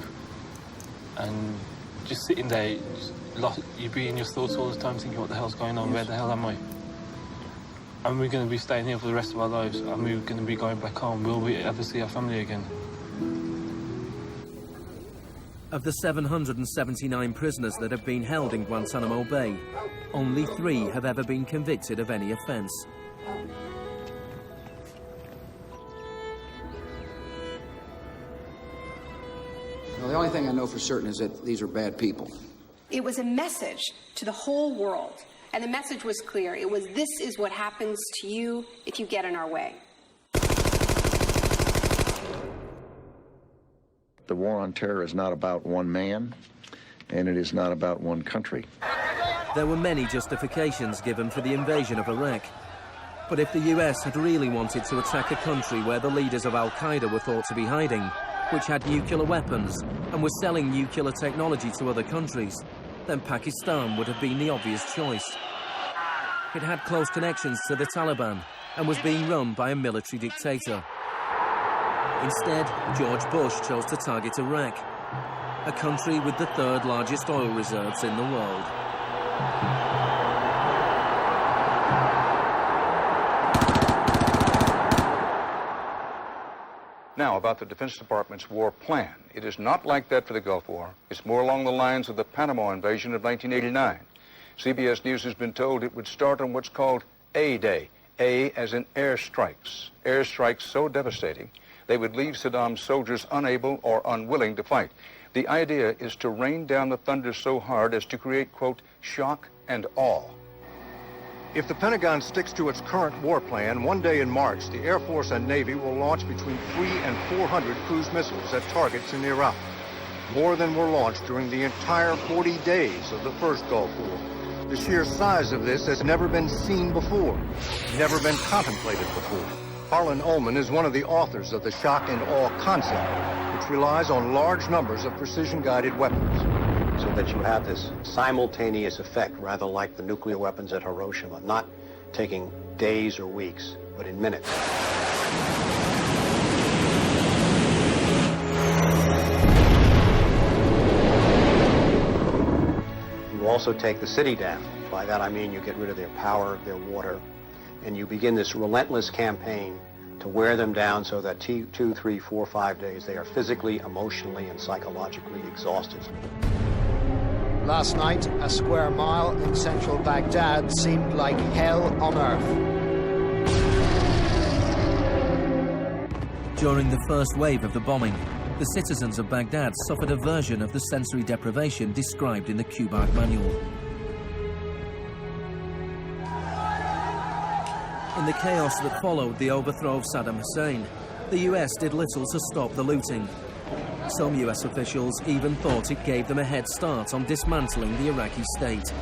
And just sitting there, you'd be in your thoughts all the time thinking, what the hell's going on, where the hell am I? And we're going to be staying here for the rest of our lives, and we're going to be going back home. Will we ever see our family again? Of the 779 prisoners that have been held in Guantanamo Bay, only 3 have ever been convicted of any offence. Well, the only thing I know for certain is that these are bad people. It was a message to the whole world, and the message was clear. It was, this is what happens to you if you get in our way. The war on terror is not about one man, and it is not about one country. There were many justifications given for the invasion of Iraq. But if the US had really wanted to attack a country where the leaders of Al-Qaeda were thought to be hiding, which had nuclear weapons and was selling nuclear technology to other countries, then Pakistan would have been the obvious choice. It had close connections to the Taliban and was being run by a military dictator. Instead, George Bush chose to target Iraq, a country with the 3rd largest oil reserves in the world. Now, about the Defense Department's war plan. It is not like that for the Gulf War. It's more along the lines of the Panama invasion of 1989. CBS News has been told it would start on what's called A-Day. A as in airstrikes. Airstrikes so devastating, they would leave Saddam's soldiers unable or unwilling to fight. The idea is to rain down the thunder so hard as to create, quote, shock and awe. If the Pentagon sticks to its current war plan, one day in March, the Air Force and Navy will launch between 300 and 400 cruise missiles at targets in Iraq. More than were launched during the entire 40 days of the first Gulf War. The sheer size of this has never been seen before, never been contemplated before. Harlan Ullman is one of the authors of the shock and awe concept, which relies on large numbers of precision-guided weapons. So that you have this simultaneous effect, rather like the nuclear weapons at Hiroshima, not taking days or weeks, but in minutes. You also take the city down. By that I mean you get rid of their power, their water, and you begin this relentless campaign to wear them down so that 2, 3, 4, 5 days they are physically, emotionally, and psychologically exhausted. Last night, a square mile in central Baghdad seemed like hell on earth. During the first wave of the bombing, the citizens of Baghdad suffered a version of the sensory deprivation described in the Kubark Manual. In the chaos that followed the overthrow of Saddam Hussein, the US did little to stop the looting. Some US officials even thought it gave them a head start on dismantling the Iraqi state.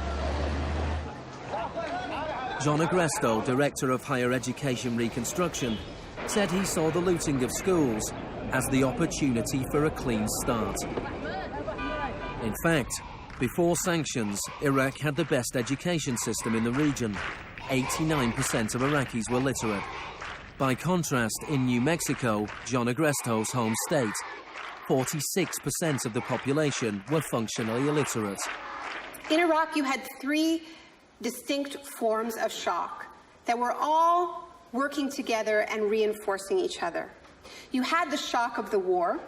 John Agresto, Director of Higher Education Reconstruction, said he saw the looting of schools as the opportunity for a clean start. In fact, before sanctions, Iraq had the best education system in the region. 89% of Iraqis were literate. By contrast, in New Mexico, John Agresto's home state, 46% of the population were functionally illiterate. In Iraq, you had three distinct forms of shock that were all working together and reinforcing each other. You had the shock of the war,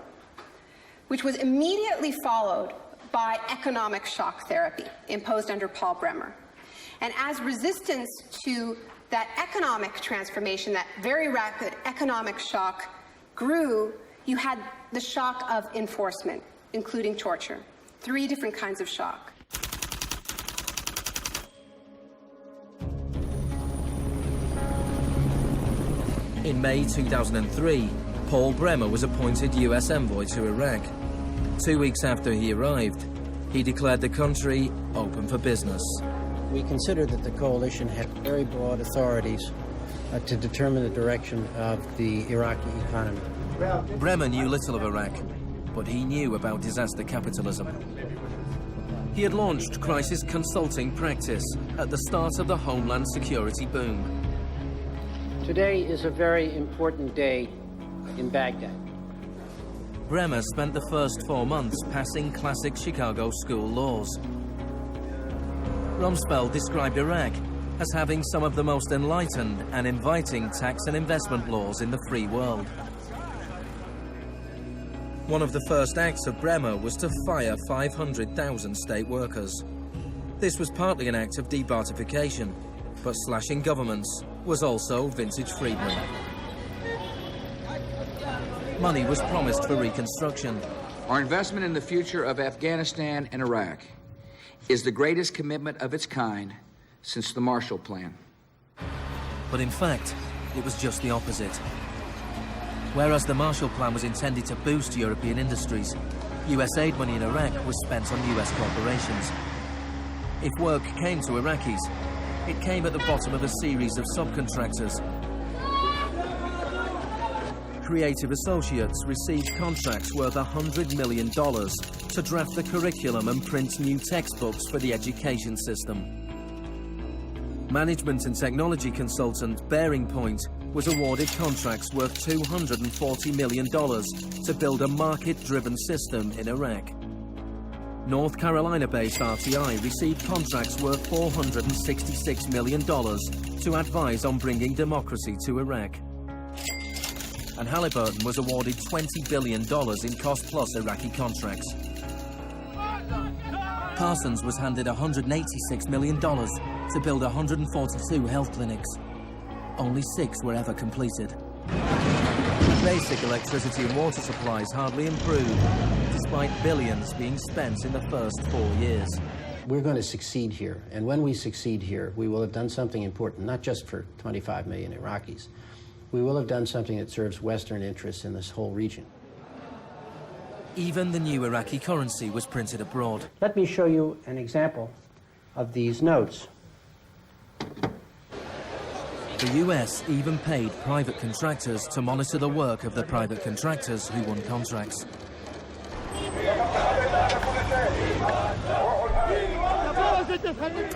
which was immediately followed by economic shock therapy imposed under Paul Bremer. And as resistance to that economic transformation, that very rapid economic shock grew, you had the shock of enforcement, including torture. Three different kinds of shock. In May 2003, Paul Bremer was appointed US envoy to Iraq. 2 weeks after he arrived, he declared the country open for business. We considered that the coalition had very broad authorities to determine the direction of the Iraqi economy. Bremer knew little of Iraq, but he knew about disaster capitalism. He had launched crisis consulting practice at the start of the Homeland Security boom. Today is a very important day in Baghdad. Bremer spent the first 4 months passing classic Chicago school laws. Rumsfeld described Iraq as having some of the most enlightened and inviting tax and investment laws in the free world. One of the first acts of Bremer was to fire 500,000 state workers. This was partly an act of debartification, but slashing governments was also vintage Friedman. Money was promised for reconstruction. Our investment in the future of Afghanistan and Iraq is the greatest commitment of its kind since the Marshall Plan. But in fact, it was just the opposite. Whereas the Marshall Plan was intended to boost European industries, US aid money in Iraq was spent on US corporations. If work came to Iraqis, it came at the bottom of a series of subcontractors. Creative associates received contracts worth $100 million to draft the curriculum and print new textbooks for the education system. Management and technology consultant Bearing Point was awarded contracts worth $240 million to build a market-driven system in Iraq. North Carolina-based RTI received contracts worth $466 million to advise on bringing democracy to Iraq. And Halliburton was awarded $20 billion in cost-plus Iraqi contracts. Parsons was handed $186 million to build 142 health clinics. Only 6 were ever completed. Basic electricity and water supplies hardly improved, despite billions being spent in the first 4 years. We're going to succeed here, and when we succeed here, we will have done something important, not just for 25 million Iraqis. We will have done something that serves Western interests in this whole region. Even the new Iraqi currency was printed abroad. Let me show you an example of these notes. The US even paid private contractors to monitor the work of the private contractors who won contracts.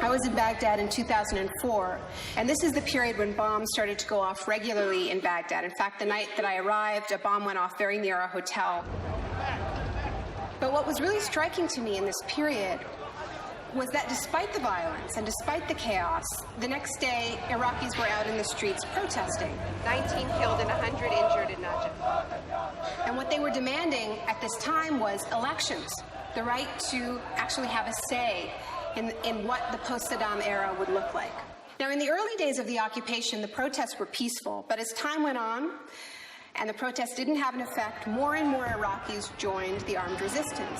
I was in Baghdad in 2004, and this is the period when bombs started to go off regularly in Baghdad. In fact, the night that I arrived, a bomb went off very near our hotel. But what was really striking to me in this period was that despite the violence and despite the chaos, the next day, Iraqis were out in the streets protesting. 19 killed and 100 injured in Najaf. And what they were demanding at this time was elections, the right to actually have a say in what the post-Saddam era would look like. Now, in the early days of the occupation, the protests were peaceful, but as time went on, and the protests didn't have an effect, more and more Iraqis joined the armed resistance.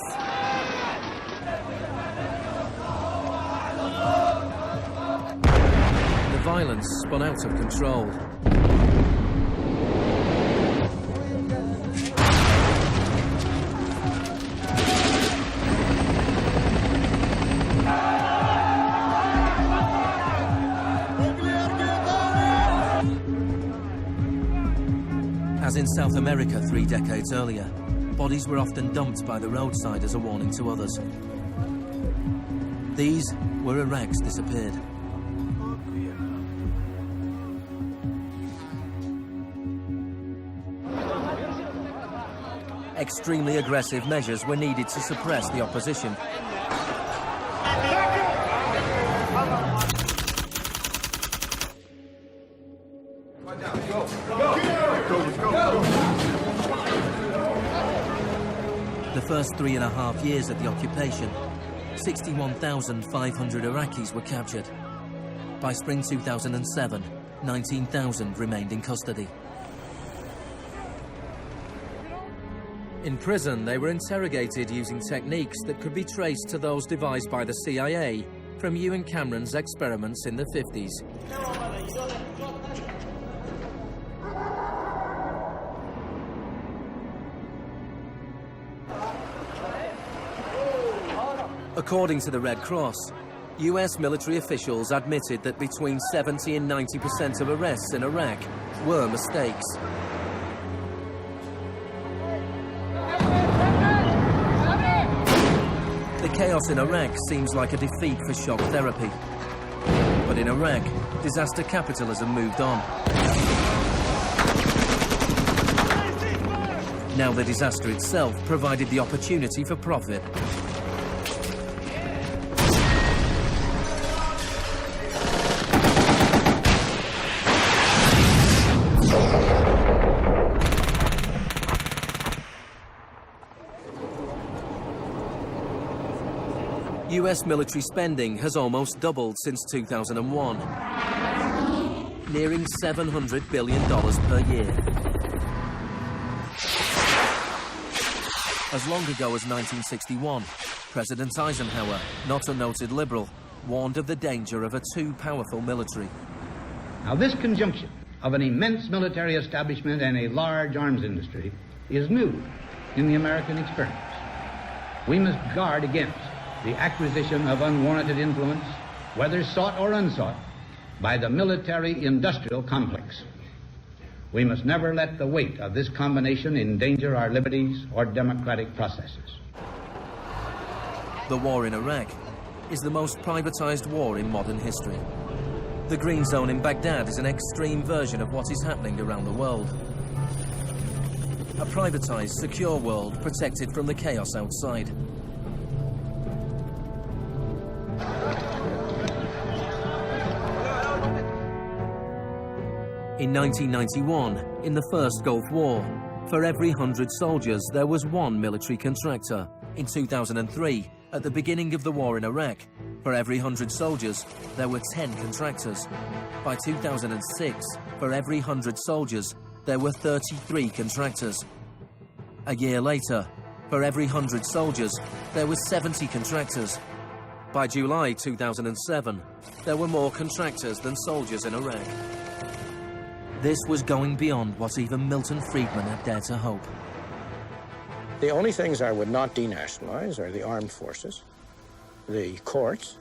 The violence spun out of control. As in South America 3 decades earlier, bodies were often dumped by the roadside as a warning to others. These were Iraq's disappeared. Extremely aggressive measures were needed to suppress the opposition. The first 3.5 years of the occupation, 61,500 Iraqis were captured. By spring 2007, 19,000 remained in custody. In prison, they were interrogated using techniques that could be traced to those devised by the CIA from Ewan Cameron's experiments in the 50s. According to the Red Cross, US military officials admitted that between 70 and 90% of arrests in Iraq were mistakes. The chaos in Iraq seems like a defeat for shock therapy. But in Iraq, disaster capitalism moved on. Now the disaster itself provided the opportunity for profit. US military spending has almost doubled since 2001, nearing $700 billion per year. As long ago as 1961, President Eisenhower, not a noted liberal, warned of the danger of a too powerful military. Now, this conjunction of an immense military establishment and a large arms industry is new in the American experience. We must guard against the acquisition of unwarranted influence, whether sought or unsought, by the military-industrial complex. We must never let the weight of this combination endanger our liberties or democratic processes. The war in Iraq is the most privatized war in modern history. The Green Zone in Baghdad is an extreme version of what is happening around the world. A privatized, secure world protected from the chaos outside. In 1991, in the First Gulf War, for every 100 soldiers, there was one military contractor. In 2003, at the beginning of the war in Iraq, for every 100 soldiers, there were 10 contractors. By 2006, for every 100 soldiers, there were 33 contractors. A year later, for every 100 soldiers, there were 70 contractors. By July 2007, there were more contractors than soldiers in Iraq. This was going beyond what even Milton Friedman had dared to hope. The only things I would not denationalize are the armed forces, the courts,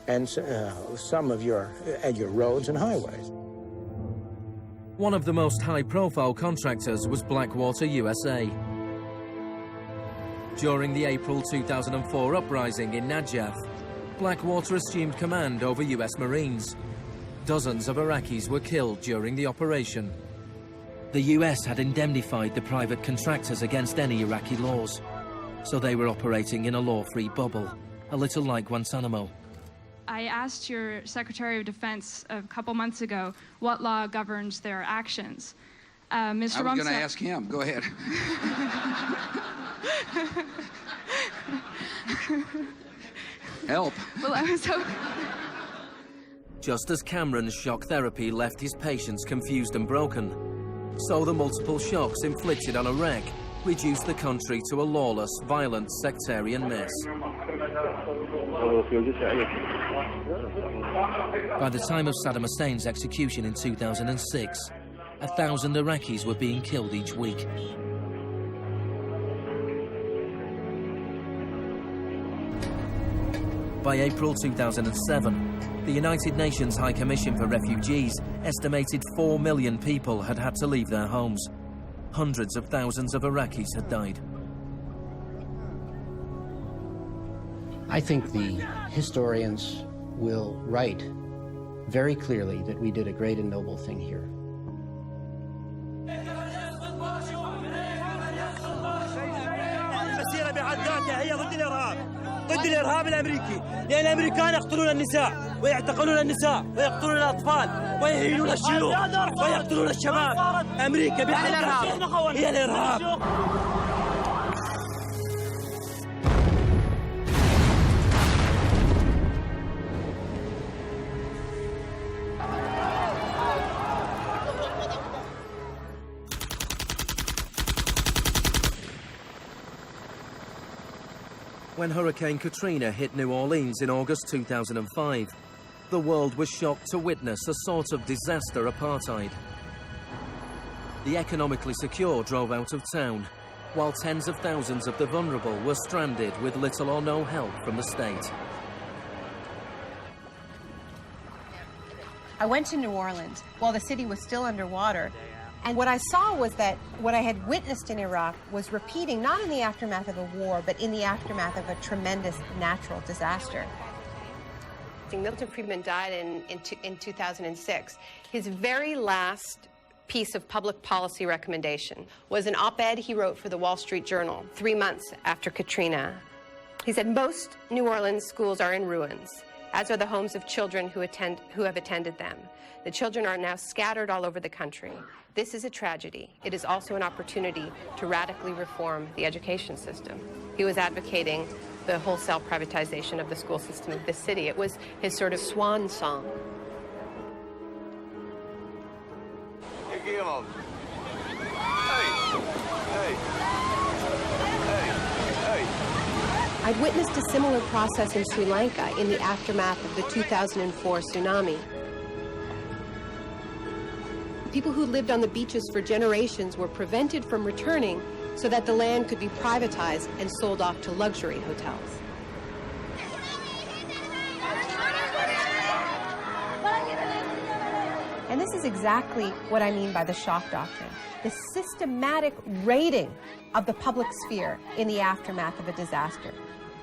and some of your roads and highways. One of the most high-profile contractors was Blackwater USA. During the April 2004 uprising in Najaf, Blackwater assumed command over US Marines. Dozens of Iraqis were killed during the operation. The US had indemnified the private contractors against any Iraqi laws, so they were operating in a law-free bubble, a little like Guantanamo. I asked your Secretary of Defense a couple months ago what law governs their actions. Mr. I was going to ask him. Go ahead. Help. Well, I was hoping... Just as Cameron's shock therapy left his patients confused and broken, so the multiple shocks inflicted on Iraq reduced the country to a lawless, violent, sectarian mess. By the time of Saddam Hussein's execution in 2006, 1,000 Iraqis were being killed each week. By April 2007, the United Nations High Commission for Refugees estimated 4 million people had had to leave their homes. Hundreds of thousands of Iraqis had died. I think the historians will write very clearly that we did a great and noble thing here. ضد الإرهاب الأمريكي، لأن الأمريكان يقتلون النساء ويعتقلون النساء ويقتلون الأطفال ويهينون الشيوخ ويقتلون الشباب. أمريكا بحقها هي الإرهاب. When Hurricane Katrina hit New Orleans in August 2005, the world was shocked to witness a sort of disaster apartheid. The economically secure drove out of town, while tens of thousands of the vulnerable were stranded with little or no help from the state. I went to New Orleans while the city was still underwater. And what I saw was that what I had witnessed in Iraq was repeating, not in the aftermath of a war, but in the aftermath of a tremendous natural disaster. Milton Friedman died in 2006. His very last piece of public policy recommendation was an op-ed he wrote for the Wall Street Journal 3 months after Katrina. He said, most New Orleans schools are in ruins, as are the homes of children who have attended them. The children are now scattered all over the country. This is a tragedy. It is also an opportunity to radically reform the education system. He was advocating the wholesale privatization of the school system of this city. It was his sort of swan song. I'd witnessed a similar process in Sri Lanka in the aftermath of the 2004 tsunami. People who lived on the beaches for generations were prevented from returning so that the land could be privatized and sold off to luxury hotels. And this is exactly what I mean by the shock doctrine. The systematic raiding of the public sphere in the aftermath of a disaster.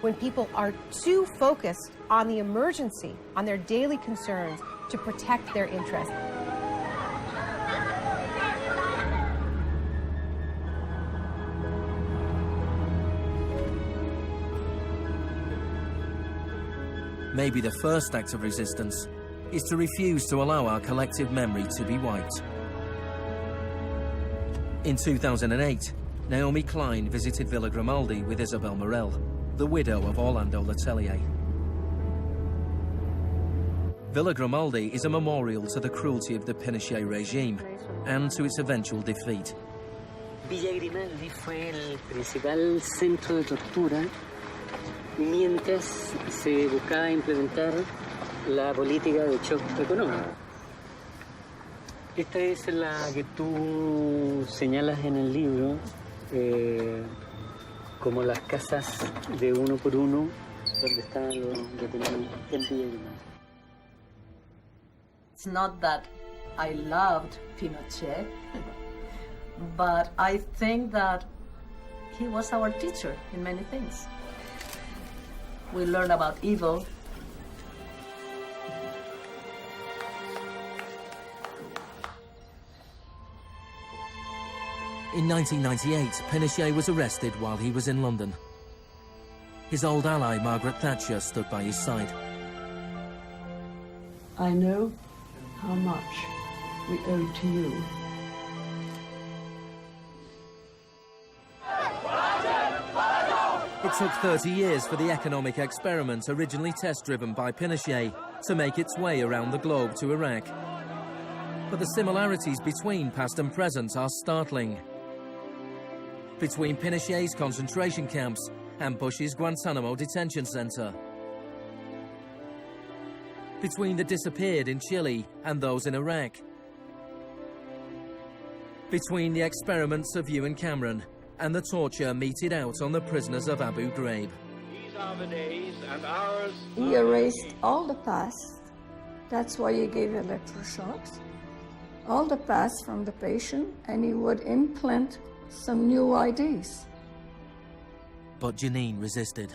When people are too focused on the emergency, on their daily concerns, to protect their interests. Maybe the first act of resistance is to refuse to allow our collective memory to be wiped. In 2008, Naomi Klein visited Villa Grimaldi with Isabel Morel, the widow of Orlando Letelier. Villa Grimaldi is a memorial to the cruelty of the Pinochet regime and to its eventual defeat. Villa Grimaldi fue el principal centro de tortura mientras se buscaba implementar la política de shock económico. Esta es la que tú señalas en el libro como las casas de uno por uno donde estaban los detenidos en Villa Grimaldi. It's not that I loved Pinochet, but I think that he was our teacher in many things. We learn about evil. In 1998, Pinochet was arrested while he was in London. His old ally, Margaret Thatcher, stood by his side. I know how much we owe to you. It took 30 years for the economic experiment originally test-driven by Pinochet to make its way around the globe to Iraq. But the similarities between past and present are startling. Between Pinochet's concentration camps and Bush's Guantanamo detention center. Between the disappeared in Chile and those in Iraq. Between the experiments of Ewan Cameron and the torture meted out on the prisoners of Abu Ghraib. These are the days and hours. He erased all the past. That's why he gave electroshocks. All the past from the patient, and he would implant some new IDs. But Janine resisted.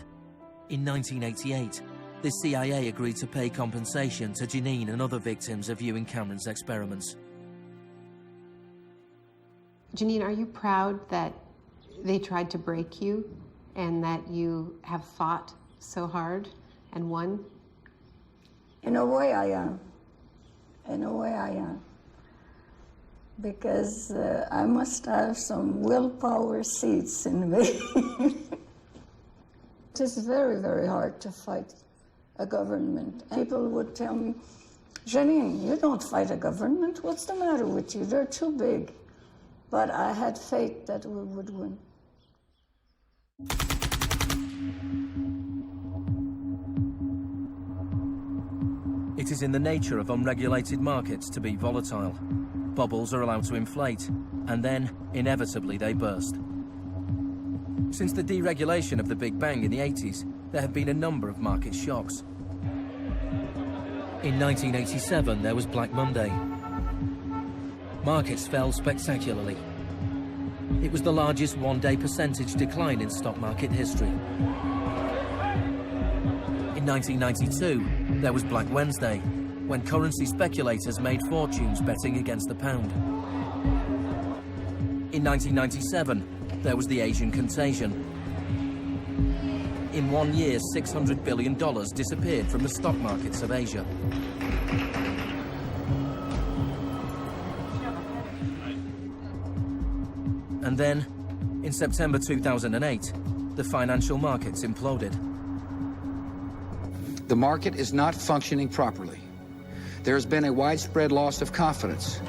In 1988, the CIA agreed to pay compensation to Janine and other victims of Ewan Cameron's experiments. Janine, are you proud that they tried to break you and that you have fought so hard and won? In a way, I am. In a way, I am. Because I must have some willpower seeds in me. It is very, very hard to fight a government. People would tell me, Janine, you don't fight a government. What's the matter with you? They're too big. But I had faith that we would win. It is in the nature of unregulated markets to be volatile. Bubbles are allowed to inflate, and then, inevitably, they burst. Since the deregulation of the Big Bang in the 80s, there have been a number of market shocks. In 1987, there was Black Monday. Markets fell spectacularly. It was the largest one-day percentage decline in stock market history. In 1992, there was Black Wednesday, when currency speculators made fortunes betting against the pound. In 1997, there was the Asian contagion. In 1 year, $600 billion disappeared from the stock markets of Asia. And then, in September 2008, the financial markets imploded. The market is not functioning properly. There has been a widespread loss of confidence.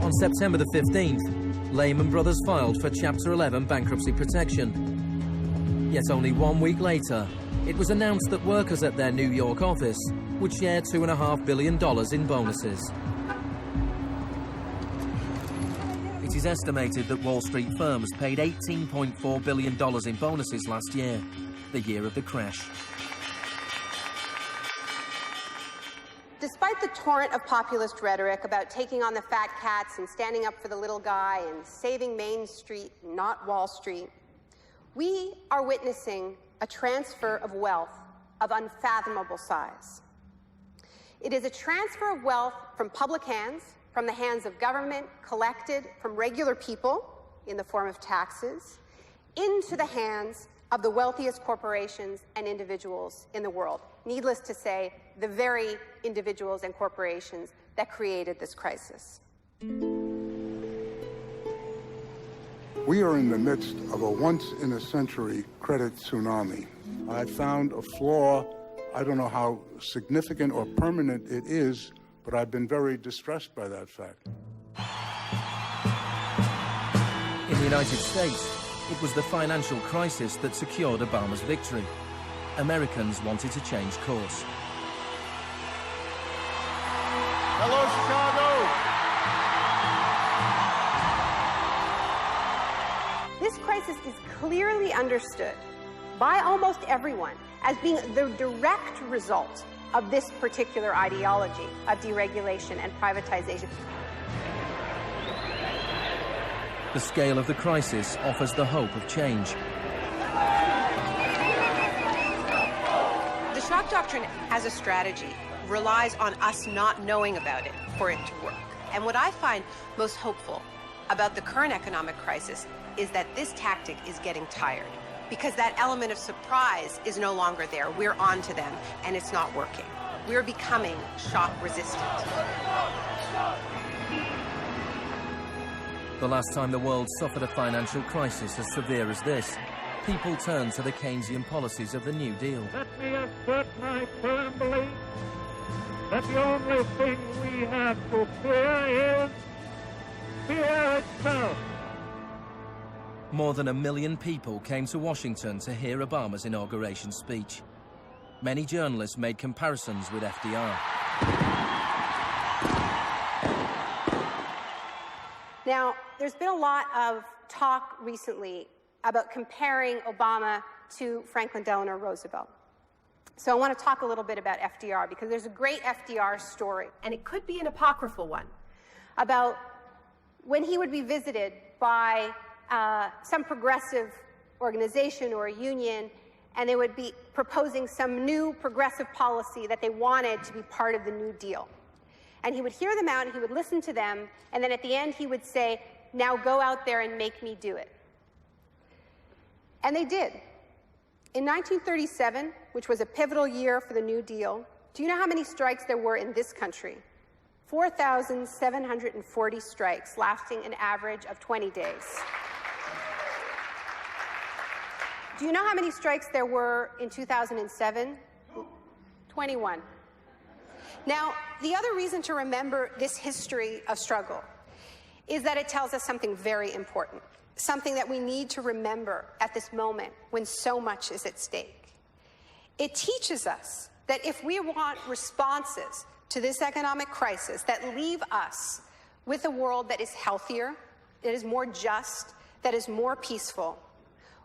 On September the 15th, Lehman Brothers filed for Chapter 11 bankruptcy protection. Yet only 1 week later, it was announced that workers at their New York office would share $2.5 billion in bonuses. It is estimated that Wall Street firms paid $18.4 billion in bonuses last year, the year of the crash. Despite the torrent of populist rhetoric about taking on the fat cats and standing up for the little guy and saving Main Street, not Wall Street, we are witnessing a transfer of wealth of unfathomable size. It is a transfer of wealth from public hands, from the hands of government, collected from regular people in the form of taxes, into the hands of the wealthiest corporations and individuals in the world. Needless to say, the very individuals and corporations that created this crisis. We are in the midst of a once-in-a-century credit tsunami. I found a flaw. I don't know how significant or permanent it is, but I've been very distressed by that fact. In the United States, it was the financial crisis that secured Obama's victory. Americans wanted to change course. Hello, Chicago! This crisis is clearly understood by almost everyone as being the direct result of this particular ideology of deregulation and privatization. The scale of the crisis offers the hope of change. The shock doctrine as a strategy relies on us not knowing about it for it to work. And what I find most hopeful about the current economic crisis is that this tactic is getting tired, because that element of surprise is no longer there. We're on to them, and it's not working. We're becoming shock resistant. The last time the world suffered a financial crisis as severe as this, people turned to the Keynesian policies of the New Deal. Let me assert my firm belief that the only thing we have to fear is fear itself. More than 1 million people came to Washington to hear Obama's inauguration speech. Many journalists made comparisons with FDR. Now, there's been a lot of talk recently about comparing Obama to Franklin Delano Roosevelt. So I want to talk a little bit about FDR, because there's a great FDR story, and it could be an apocryphal one, about when he would be visited by some progressive organization or a union, and they would be proposing some new progressive policy that they wanted to be part of the New Deal. And he would hear them out, and he would listen to them, and then at the end he would say, now go out there and make me do it. And they did. In 1937, which was a pivotal year for the New Deal, do you know how many strikes there were in this country? 4,740 strikes, lasting an average of 20 days. Do you know how many strikes there were in 2007? 21. Now, the other reason to remember this history of struggle is that it tells us something very important, something that we need to remember at this moment when so much is at stake. It teaches us that if we want responses to this economic crisis that leave us with a world that is healthier, that is more just, that is more peaceful,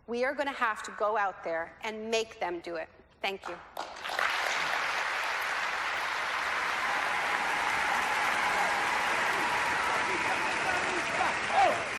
we are going to have to go out there and make them do it. Thank you.